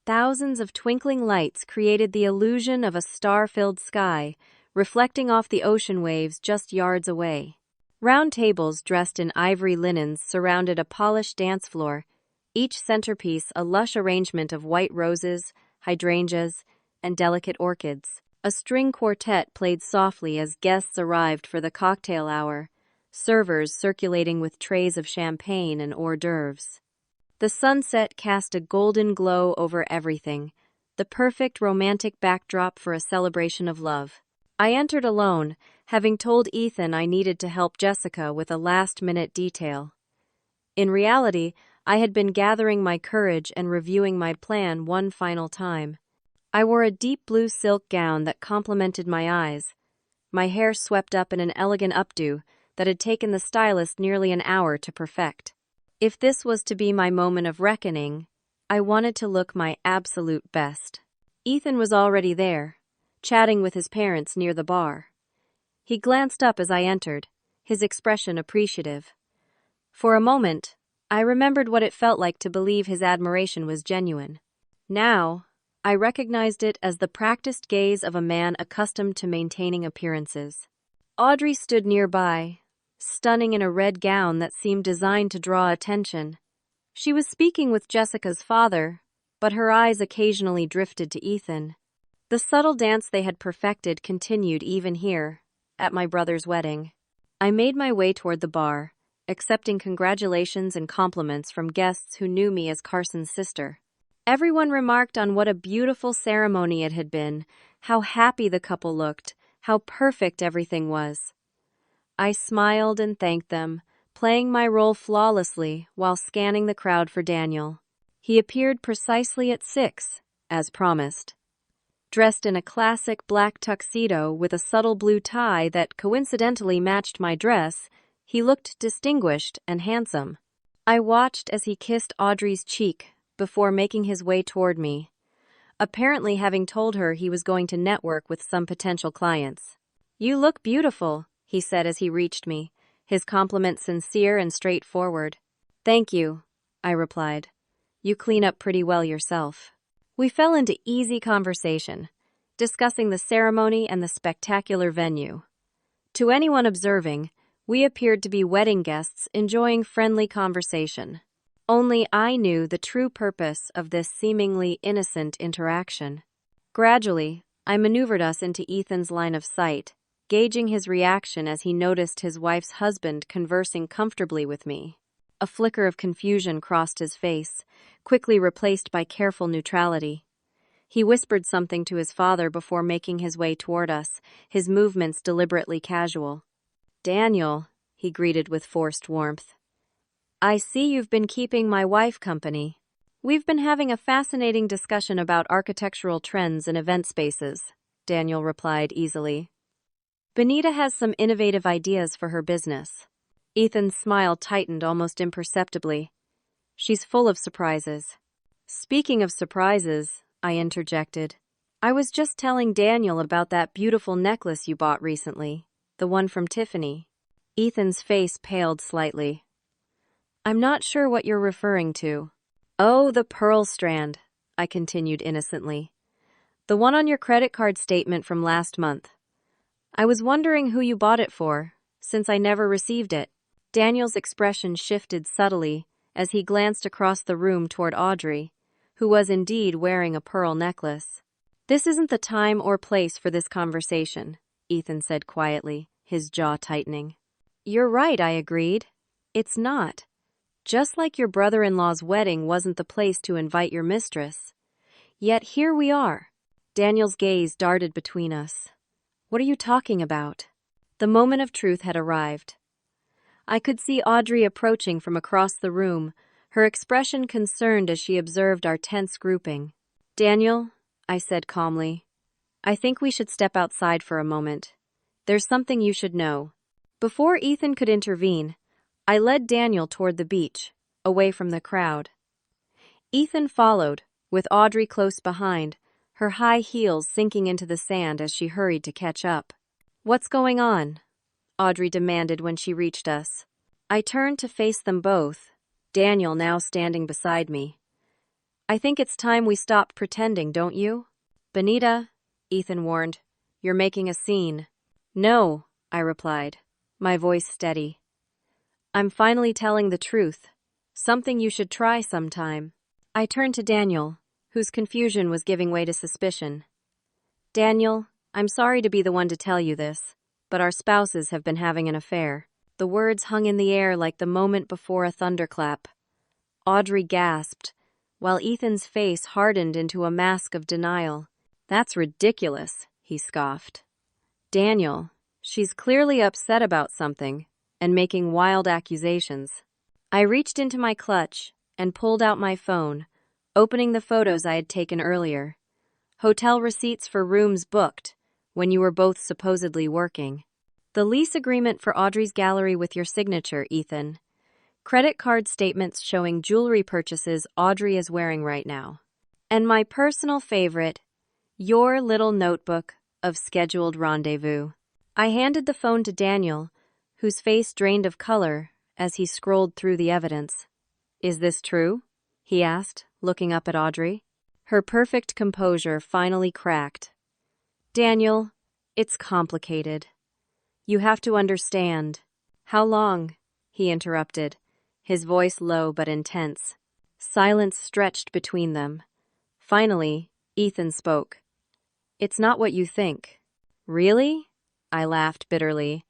Thousands of twinkling lights created the illusion of a star-filled sky, reflecting off the ocean waves just yards away. Round tables dressed in ivory linens surrounded a polished dance floor, each centerpiece a lush arrangement of white roses, hydrangeas, and delicate orchids. A string quartet played softly as guests arrived for the cocktail hour, servers circulating with trays of champagne and hors d'oeuvres. The sunset cast a golden glow over everything, the perfect romantic backdrop for a celebration of love. I entered alone, having told Ethan I needed to help Jessica with a last-minute detail. In reality, I had been gathering my courage and reviewing my plan one final time. I wore a deep blue silk gown that complemented my eyes, my hair swept up in an elegant updo that had taken the stylist nearly an hour to perfect. If this was to be my moment of reckoning, I wanted to look my absolute best. Ethan was already there, chatting with his parents near the bar. He glanced up as I entered, his expression appreciative. For a moment, I remembered what it felt like to believe his admiration was genuine. Now, I recognized it as the practiced gaze of a man accustomed to maintaining appearances. Audrey stood nearby, stunning in a red gown that seemed designed to draw attention. She was speaking with Jessica's father, but her eyes occasionally drifted to Ethan. The subtle dance they had perfected continued even here, at my brother's wedding. I made my way toward the bar, accepting congratulations and compliments from guests who knew me as Carson's sister. Everyone remarked on what a beautiful ceremony it had been, how happy the couple looked, how perfect everything was. I smiled and thanked them, playing my role flawlessly while scanning the crowd for Daniel. He appeared precisely at 6, as promised. Dressed in a classic black tuxedo with a subtle blue tie that coincidentally matched my dress, he looked distinguished and handsome. I watched as he kissed Audrey's cheek before making his way toward me, apparently having told her he was going to network with some potential clients. "You look beautiful," he said as he reached me, his compliment sincere and straightforward. "Thank you," I replied. "You clean up pretty well yourself." We fell into easy conversation, discussing the ceremony and the spectacular venue. To anyone observing, we appeared to be wedding guests enjoying friendly conversation. Only I knew the true purpose of this seemingly innocent interaction. Gradually, I maneuvered us into Ethan's line of sight, gauging his reaction as he noticed his wife's husband conversing comfortably with me. A flicker of confusion crossed his face, quickly replaced by careful neutrality. He whispered something to his father before making his way toward us, his movements deliberately casual. "Daniel," he greeted with forced warmth. "I see you've been keeping my wife company. We've been having a fascinating discussion about architectural trends and event spaces," Daniel replied easily. "Benita has some innovative ideas for her business." Ethan's smile tightened almost imperceptibly. "She's full of surprises." "Speaking of surprises," I interjected, "I was just telling Daniel about that beautiful necklace you bought recently, the one from Tiffany." Ethan's face paled slightly. "I'm not sure what you're referring to." "Oh, the pearl strand," I continued innocently. "The one on your credit card statement from last month. I was wondering who you bought it for, since I never received it." Daniel's expression shifted subtly as he glanced across the room toward Audrey, who was indeed wearing a pearl necklace. "This isn't the time or place for this conversation," Ethan said quietly, his jaw tightening. "You're right," I agreed. "It's not. Just like your brother-in-law's wedding wasn't the place to invite your mistress. Yet here we are." Daniel's gaze darted between us. "What are you talking about?" The moment of truth had arrived. I could see Audrey approaching from across the room, her expression concerned as she observed our tense grouping. "Daniel," I said calmly, "I think we should step outside for a moment. There's something you should know." Before Ethan could intervene, I led Daniel toward the beach, away from the crowd. Ethan followed, with Audrey close behind, her high heels sinking into the sand as she hurried to catch up. "What's going on?" Audrey demanded when she reached us. I turned to face them both, Daniel now standing beside me. "I think it's time we stopped pretending, don't you?" "Benita," Ethan warned, "you're making a scene." "No," I replied, my voice steady. "I'm finally telling the truth. Something you should try sometime." I turned to Daniel, whose confusion was giving way to suspicion. "Daniel, I'm sorry to be the one to tell you this, but our spouses have been having an affair." The words hung in the air like the moment before a thunderclap. Audrey gasped, while Ethan's face hardened into a mask of denial. "That's ridiculous," he scoffed. "Daniel, she's clearly upset about something and making wild accusations." I reached into my clutch and pulled out my phone, opening the photos I had taken earlier. Hotel receipts for rooms booked when you were both supposedly working. The lease agreement for Audrey's gallery with your signature, Ethan. Credit card statements showing jewelry purchases Audrey is wearing right now. And my personal favorite, your little notebook of scheduled rendezvous. I handed the phone to Daniel, whose face drained of color as he scrolled through the evidence. "Is this true?" he asked, looking up at Audrey. Her perfect composure finally cracked. "Daniel, it's complicated. You have to understand." "How long?" he interrupted, his voice low but intense. Silence stretched between them. Finally, Ethan spoke. "It's not what you think." "Really?" I laughed bitterly.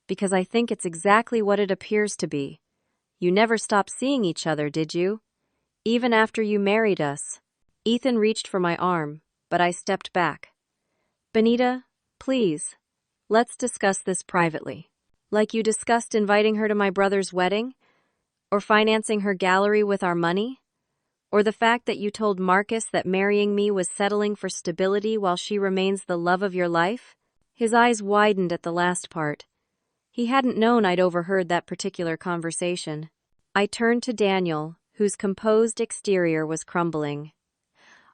"Because I think it's exactly what it appears to be. You never stopped seeing each other, did you? Even after you married us." Ethan reached for my arm, but I stepped back. "Benita, please, let's discuss this privately. Like you discussed inviting her to my brother's wedding? Or financing her gallery with our money? Or the fact that you told Marcus that marrying me was settling for stability while she remains the love of your life?" His eyes widened at the last part. He hadn't known I'd overheard that particular conversation. I turned to Daniel, whose composed exterior was crumbling.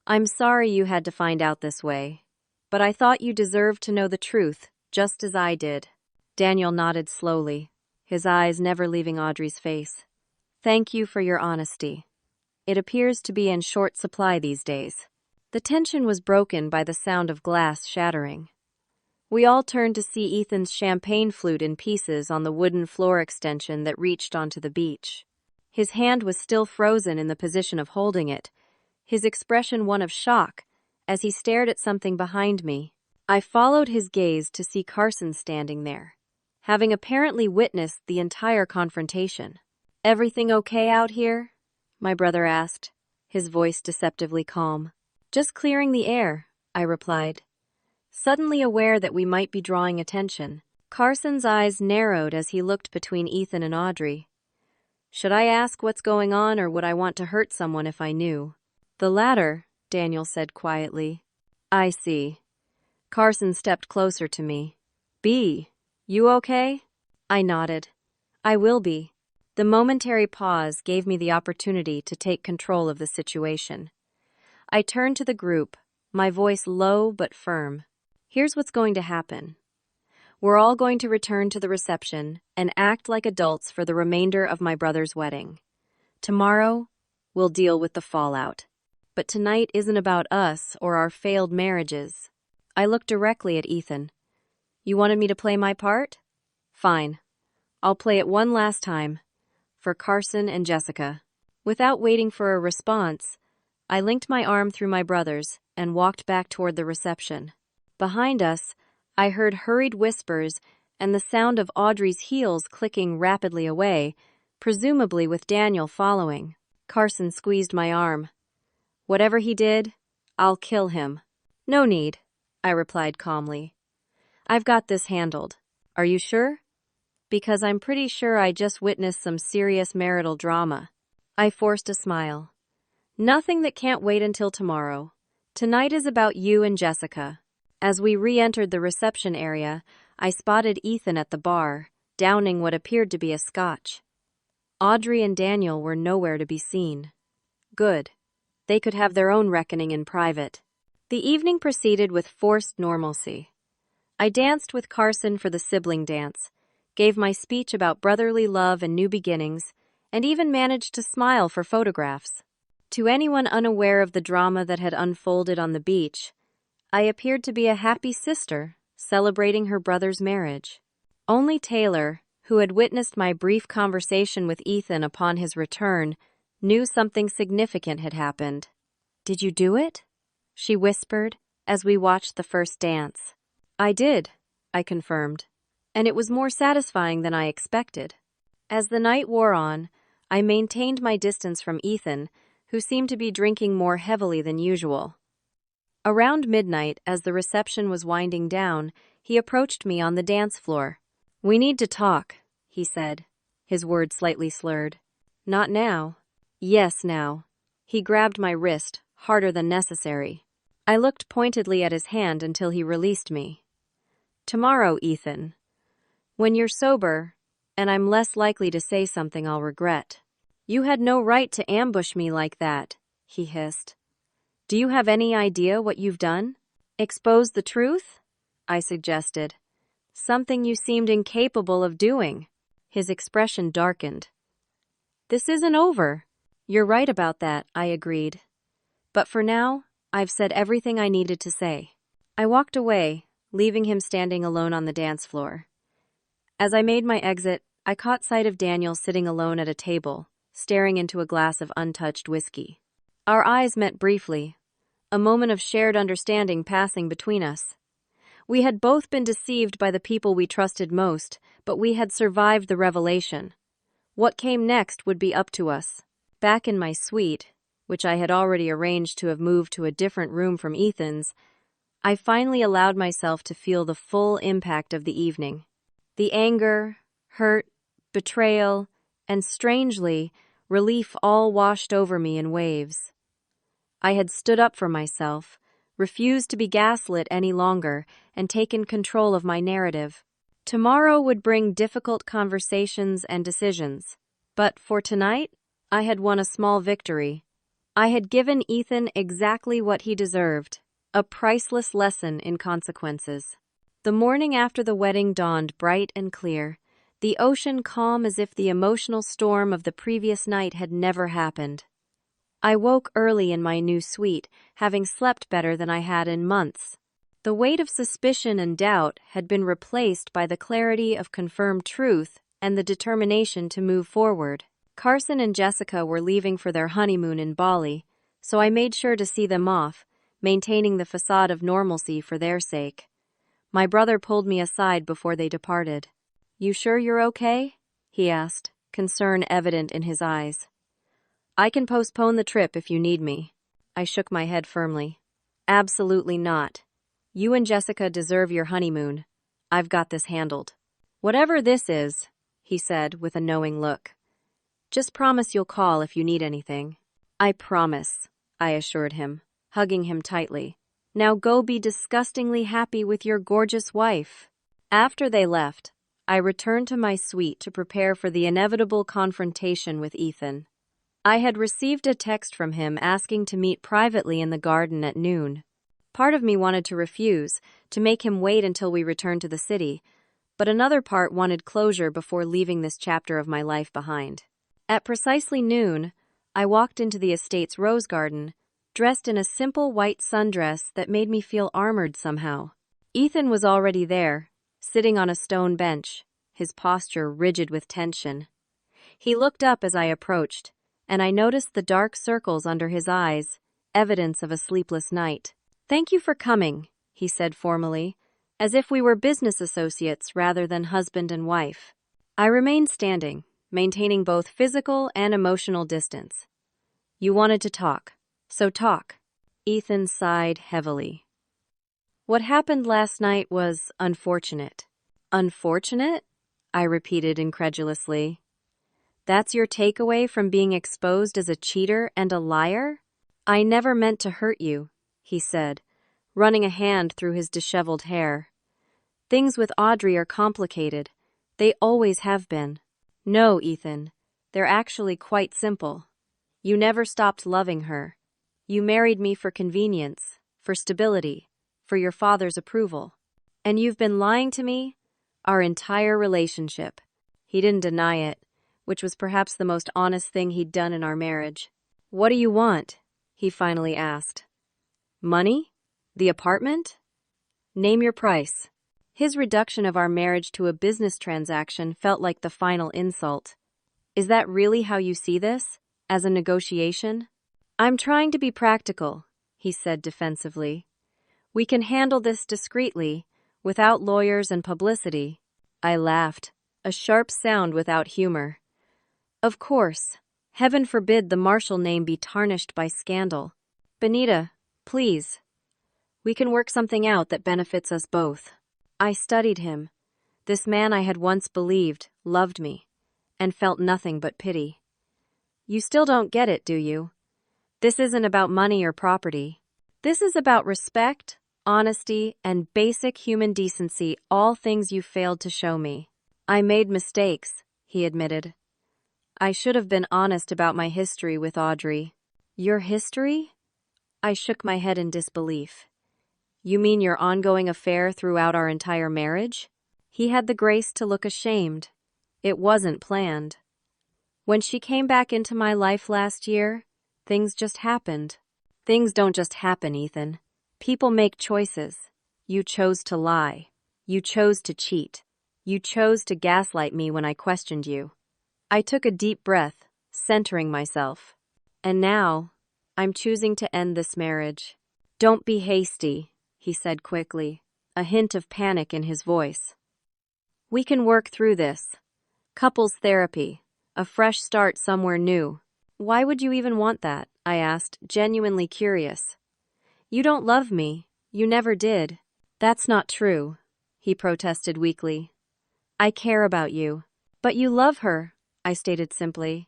"I'm sorry you had to find out this way, but I thought you deserved to know the truth, just as I did." Daniel nodded slowly, his eyes never leaving Audrey's face. "Thank you for your honesty. It appears to be in short supply these days." The tension was broken by the sound of glass shattering. We all turned to see Ethan's champagne flute in pieces on the wooden floor extension that reached onto the beach. His hand was still frozen in the position of holding it, his expression one of shock, as he stared at something behind me. I followed his gaze to see Carson standing there, having apparently witnessed the entire confrontation. "Everything okay out here?" my brother asked, his voice deceptively calm. "Just clearing the air," I replied, suddenly aware that we might be drawing attention. Carson's eyes narrowed as he looked between Ethan and Audrey. "Should I ask what's going on, or would I want to hurt someone if I knew?" "The latter," Daniel said quietly. "I see." Carson stepped closer to me. "B, you okay?" I nodded. "I will be." The momentary pause gave me the opportunity to take control of the situation. I turned to the group, my voice low but firm. "Here's what's going to happen. We're all going to return to the reception and act like adults for the remainder of my brother's wedding. Tomorrow, we'll deal with the fallout. But tonight isn't about us or our failed marriages." I looked directly at Ethan. "You wanted me to play my part? Fine. I'll play it one last time. For Carson and Jessica." Without waiting for a response, I linked my arm through my brother's and walked back toward the reception. Behind us, I heard hurried whispers and the sound of Audrey's heels clicking rapidly away, presumably with Daniel following. Carson squeezed my arm. "Whatever he did, I'll kill him." "No need," I replied calmly. "I've got this handled." "Are you sure?" "Because I'm pretty sure I just witnessed some serious marital drama." I forced a smile. "Nothing that can't wait until tomorrow. Tonight is about you and Jessica." As we re-entered the reception area, I spotted Ethan at the bar, downing what appeared to be a scotch. Audrey and Daniel were nowhere to be seen. Good. They could have their own reckoning in private. The evening proceeded with forced normalcy. I danced with Carson for the sibling dance, gave my speech about brotherly love and new beginnings, and even managed to smile for photographs. To anyone unaware of the drama that had unfolded on the beach, I appeared to be a happy sister celebrating her brother's marriage. Only Taylor, who had witnessed my brief conversation with Ethan upon his return, knew something significant had happened. "Did you do it?" she whispered as we watched the first dance. "I did," I confirmed, and it was more satisfying than I expected. As the night wore on, I maintained my distance from Ethan, who seemed to be drinking more heavily than usual. Around midnight, as the reception was winding down, he approached me on the dance floor. "We need to talk," he said, his words slightly slurred. "Not now." "Yes, now." He grabbed my wrist, harder than necessary. I looked pointedly at his hand until he released me. "Tomorrow, Ethan. When you're sober, and I'm less likely to say something I'll regret." "You had no right to ambush me like that," he hissed. "Do you have any idea what you've done?" "Expose the truth?" I suggested. Something you seemed incapable of doing. His expression darkened. This isn't over. You're right about that, I agreed. But for now, I've said everything I needed to say. I walked away, leaving him standing alone on the dance floor. As I made my exit, I caught sight of Daniel sitting alone at a table, staring into a glass of untouched whiskey. Our eyes met briefly, a moment of shared understanding passing between us. We had both been deceived by the people we trusted most, but we had survived the revelation. What came next would be up to us. Back in my suite, which I had already arranged to have moved to a different room from Ethan's, I finally allowed myself to feel the full impact of the evening. The anger, hurt, betrayal, and strangely, relief all washed over me in waves. I had stood up for myself, refused to be gaslit any longer, and taken control of my narrative. Tomorrow would bring difficult conversations and decisions, but for tonight, I had won a small victory. I had given Ethan exactly what he deserved, a priceless lesson in consequences. The morning after the wedding dawned bright and clear, the ocean calm as if the emotional storm of the previous night had never happened. I woke early in my new suite, having slept better than I had in months. The weight of suspicion and doubt had been replaced by the clarity of confirmed truth and the determination to move forward. Carson and Jessica were leaving for their honeymoon in Bali, so I made sure to see them off, maintaining the facade of normalcy for their sake. My brother pulled me aside before they departed. "You sure you're okay?" he asked, concern evident in his eyes. "I can postpone the trip if you need me." I shook my head firmly. "Absolutely not. You and Jessica deserve your honeymoon. I've got this handled." "Whatever this is," he said with a knowing look. "Just promise you'll call if you need anything." "I promise," I assured him, hugging him tightly. "Now go be disgustingly happy with your gorgeous wife." After they left, I returned to my suite to prepare for the inevitable confrontation with Ethan. I had received a text from him asking to meet privately in the garden at noon. Part of me wanted to refuse, to make him wait until we returned to the city, but another part wanted closure before leaving this chapter of my life behind. At precisely noon, I walked into the estate's rose garden, dressed in a simple white sundress that made me feel armored somehow. Ethan was already there, sitting on a stone bench, his posture rigid with tension. He looked up as I approached, and I noticed the dark circles under his eyes, evidence of a sleepless night. "Thank you for coming," he said formally, as if we were business associates rather than husband and wife. I remained standing, maintaining both physical and emotional distance. "You wanted to talk. So talk." Ethan sighed heavily. "What happened last night was unfortunate." "Unfortunate?" I repeated incredulously. "That's your takeaway from being exposed as a cheater and a liar?" "I never meant to hurt you," he said, running a hand through his disheveled hair. "Things with Audrey are complicated. They always have been." "No, Ethan. They're actually quite simple. You never stopped loving her. You married me for convenience, for stability, for your father's approval. And you've been lying to me our entire relationship." He didn't deny it, which was perhaps the most honest thing he'd done in our marriage. "What do you want?" he finally asked. "Money? The apartment? Name your price." His reduction of our marriage to a business transaction felt like the final insult. "Is that really how you see this? As a negotiation?" "I'm trying to be practical," he said defensively. "We can handle this discreetly, without lawyers and publicity." I laughed, a sharp sound without humor. "Of course. Heaven forbid the Marshall name be tarnished by scandal. Benita, please. We can work something out that benefits us both." I studied him. This man I had once believed loved me, and felt nothing but pity. "You still don't get it, do you? This isn't about money or property. This is about respect, honesty, and basic human decency, all things you failed to show me." "I made mistakes," he admitted. "I should have been honest about my history with Audrey." "Your history?" I shook my head in disbelief. "You mean your ongoing affair throughout our entire marriage?" He had the grace to look ashamed. It wasn't planned. When she came back into my life last year, things just happened. Things don't just happen, Ethan. People make choices. You chose to lie. You chose to cheat. You chose to gaslight me when I questioned you. I took a deep breath, centering myself. And now, I'm choosing to end this marriage. Don't be hasty, he said quickly, a hint of panic in his voice. We can work through this. Couples therapy, a fresh start somewhere new. Why would you even want that? I asked, genuinely curious. You don't love me. You never did. That's not true, he protested weakly. I care about you. But you love her, I stated simply.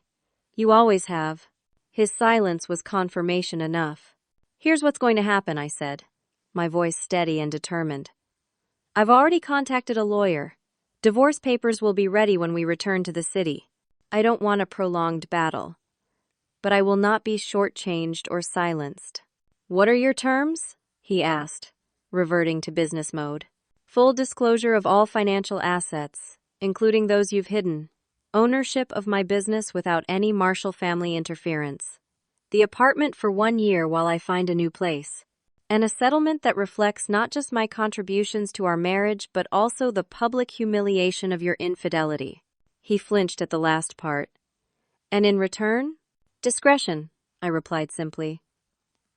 You always have. His silence was confirmation enough. Here's what's going to happen, I said, my voice steady and determined. I've already contacted a lawyer. Divorce papers will be ready when we return to the city. I don't want a prolonged battle. But I will not be shortchanged or silenced. What are your terms? He asked, reverting to business mode. Full disclosure of all financial assets, including those you've hidden. Ownership of my business without any Marshall family interference. The apartment for 1 year while I find a new place. And a settlement that reflects not just my contributions to our marriage, but also the public humiliation of your infidelity. He flinched at the last part. And in return? Discretion, I replied simply.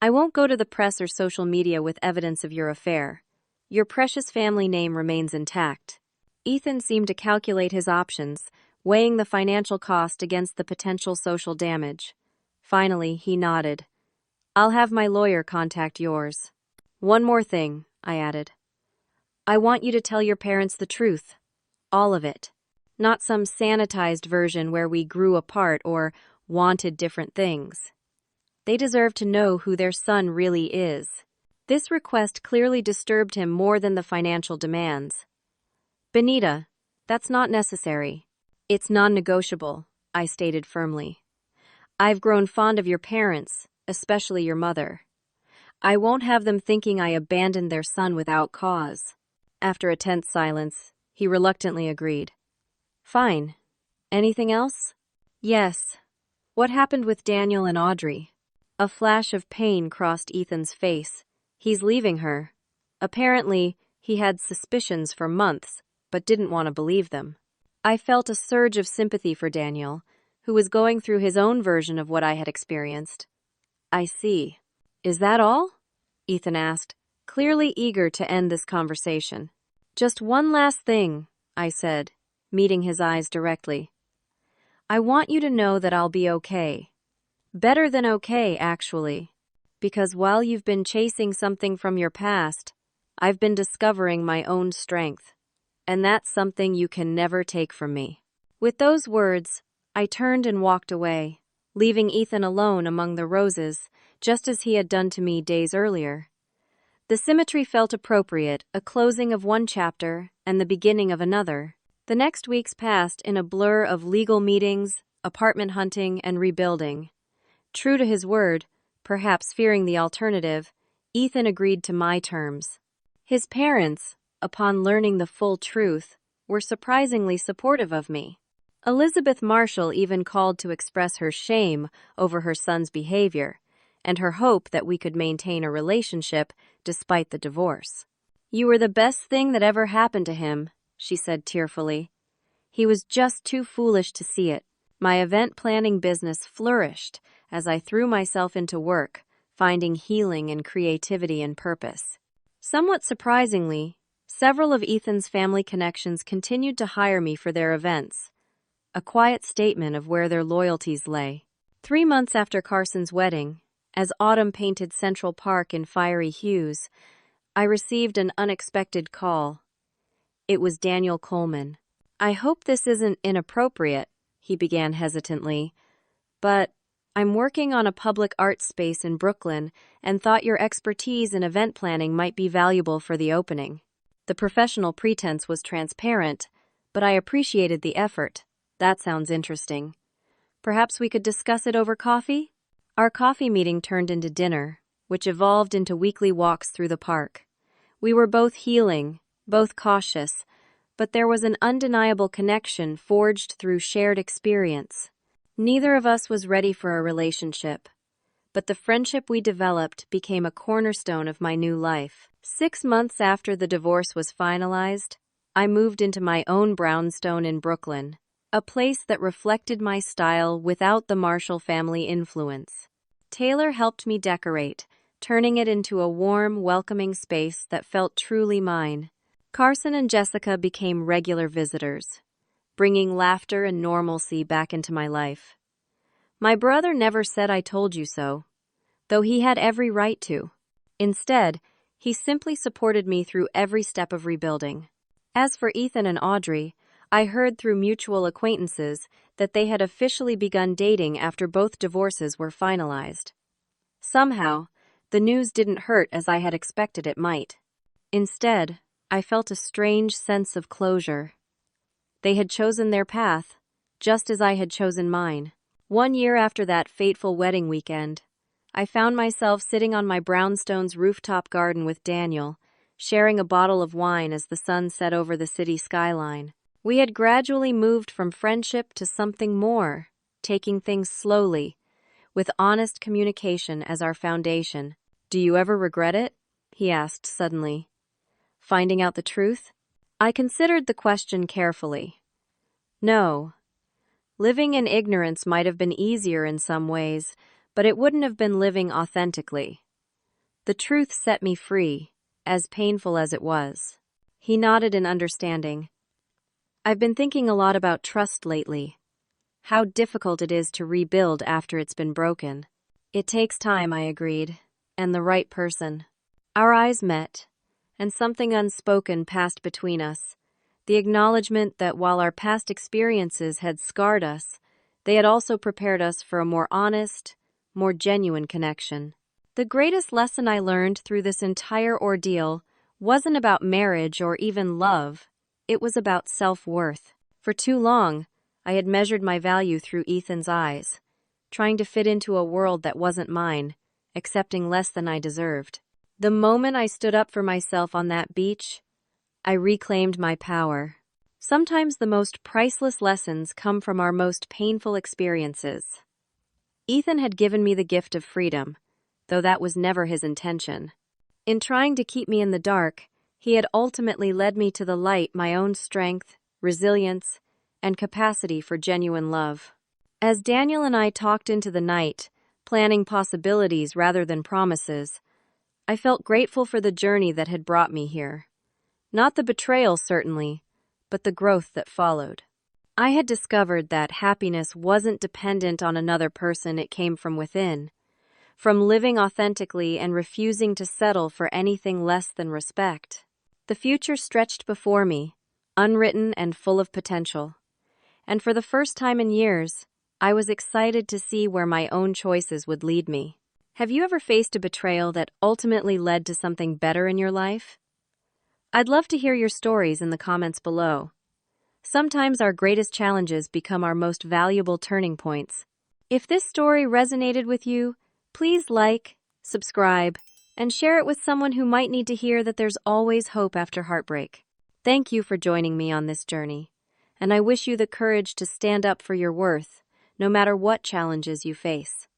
I won't go to the press or social media with evidence of your affair. Your precious family name remains intact. Ethan seemed to calculate his options, weighing the financial cost against the potential social damage. Finally, he nodded. I'll have my lawyer contact yours. One more thing, I added. I want you to tell your parents the truth. All of it. Not some sanitized version where we grew apart or wanted different things. They deserve to know who their son really is. This request clearly disturbed him more than the financial demands. Benita, that's not necessary. It's non-negotiable, I stated firmly. I've grown fond of your parents, especially your mother. I won't have them thinking I abandoned their son without cause. After a tense silence, he reluctantly agreed. Fine. Anything else? Yes. What happened with Daniel and Audrey? A flash of pain crossed Ethan's face. He's leaving her. Apparently, he had suspicions for months, but didn't want to believe them. I felt a surge of sympathy for Daniel, who was going through his own version of what I had experienced. I see. Is that all? Ethan asked, clearly eager to end this conversation. Just one last thing, I said, meeting his eyes directly. I want you to know that I'll be okay. Better than okay, actually. Because while you've been chasing something from your past, I've been discovering my own strength. And that's something you can never take from me. With those words, I turned and walked away, leaving Ethan alone among the roses, just as he had done to me days earlier. The symmetry felt appropriate, a closing of one chapter and the beginning of another. The next weeks passed in a blur of legal meetings, apartment hunting, and rebuilding. True to his word, perhaps fearing the alternative, Ethan agreed to my terms. His parents, upon learning the full truth, were surprisingly supportive of me. Elizabeth Marshall even called to express her shame over her son's behavior, and her hope that we could maintain a relationship despite the divorce. You were the best thing that ever happened to him, she said tearfully. He was just too foolish to see it. My event planning business flourished as I threw myself into work, finding healing and creativity and purpose. Somewhat surprisingly, several of Ethan's family connections continued to hire me for their events, a quiet statement of where their loyalties lay. 3 months after Carson's wedding, as autumn painted Central Park in fiery hues, I received an unexpected call. It was Daniel Coleman. I hope this isn't inappropriate, he began hesitantly, but I'm working on a public art space in Brooklyn and thought your expertise in event planning might be valuable for the opening. The professional pretense was transparent, but I appreciated the effort. That sounds interesting. Perhaps we could discuss it over coffee? Our coffee meeting turned into dinner, which evolved into weekly walks through the park. We were both healing, both cautious, but there was an undeniable connection forged through shared experience. Neither of us was ready for a relationship, but the friendship we developed became a cornerstone of my new life. 6 months after the divorce was finalized, I moved into my own brownstone in Brooklyn, a place that reflected my style without the Marshall family influence. Taylor helped me decorate, turning it into a warm, welcoming space that felt truly mine. Carson and Jessica became regular visitors, bringing laughter and normalcy back into my life. My brother never said "I told you so," though he had every right to. Instead, he simply supported me through every step of rebuilding. As for Ethan and Audrey, I heard through mutual acquaintances that they had officially begun dating after both divorces were finalized. Somehow, the news didn't hurt as I had expected it might. Instead, I felt a strange sense of closure. They had chosen their path, just as I had chosen mine. 1 year after that fateful wedding weekend, I found myself sitting on my brownstone's rooftop garden with Daniel, sharing a bottle of wine as the sun set over the city skyline. We had gradually moved from friendship to something more, taking things slowly, with honest communication as our foundation. "Do you ever regret it?" he asked suddenly. "Finding out the truth?" I considered the question carefully. No. Living in ignorance might have been easier in some ways, but it wouldn't have been living authentically. The truth set me free, as painful as it was. He nodded in understanding. "I've been thinking a lot about trust lately. How difficult it is to rebuild after it's been broken." "It takes time," I agreed, "and the right person." Our eyes met, and something unspoken passed between us. The acknowledgement that while our past experiences had scarred us, they had also prepared us for a more honest, more genuine connection. The greatest lesson I learned through this entire ordeal wasn't about marriage or even love. It was about self-worth. For too long, I had measured my value through Ethan's eyes, trying to fit into a world that wasn't mine, accepting less than I deserved. The moment I stood up for myself on that beach, I reclaimed my power. Sometimes the most priceless lessons come from our most painful experiences. Ethan had given me the gift of freedom, though that was never his intention. In trying to keep me in the dark, he had ultimately led me to the light, my own strength, resilience, and capacity for genuine love. As Daniel and I talked into the night, planning possibilities rather than promises, I felt grateful for the journey that had brought me here. Not the betrayal, certainly, but the growth that followed. I had discovered that happiness wasn't dependent on another person, it came from within, from living authentically and refusing to settle for anything less than respect. The future stretched before me, unwritten and full of potential. And for the first time in years, I was excited to see where my own choices would lead me. Have you ever faced a betrayal that ultimately led to something better in your life? I'd love to hear your stories in the comments below. Sometimes our greatest challenges become our most valuable turning points. If this story resonated with you, please like, subscribe, and share it with someone who might need to hear that there's always hope after heartbreak. Thank you for joining me on this journey, and I wish you the courage to stand up for your worth, no matter what challenges you face.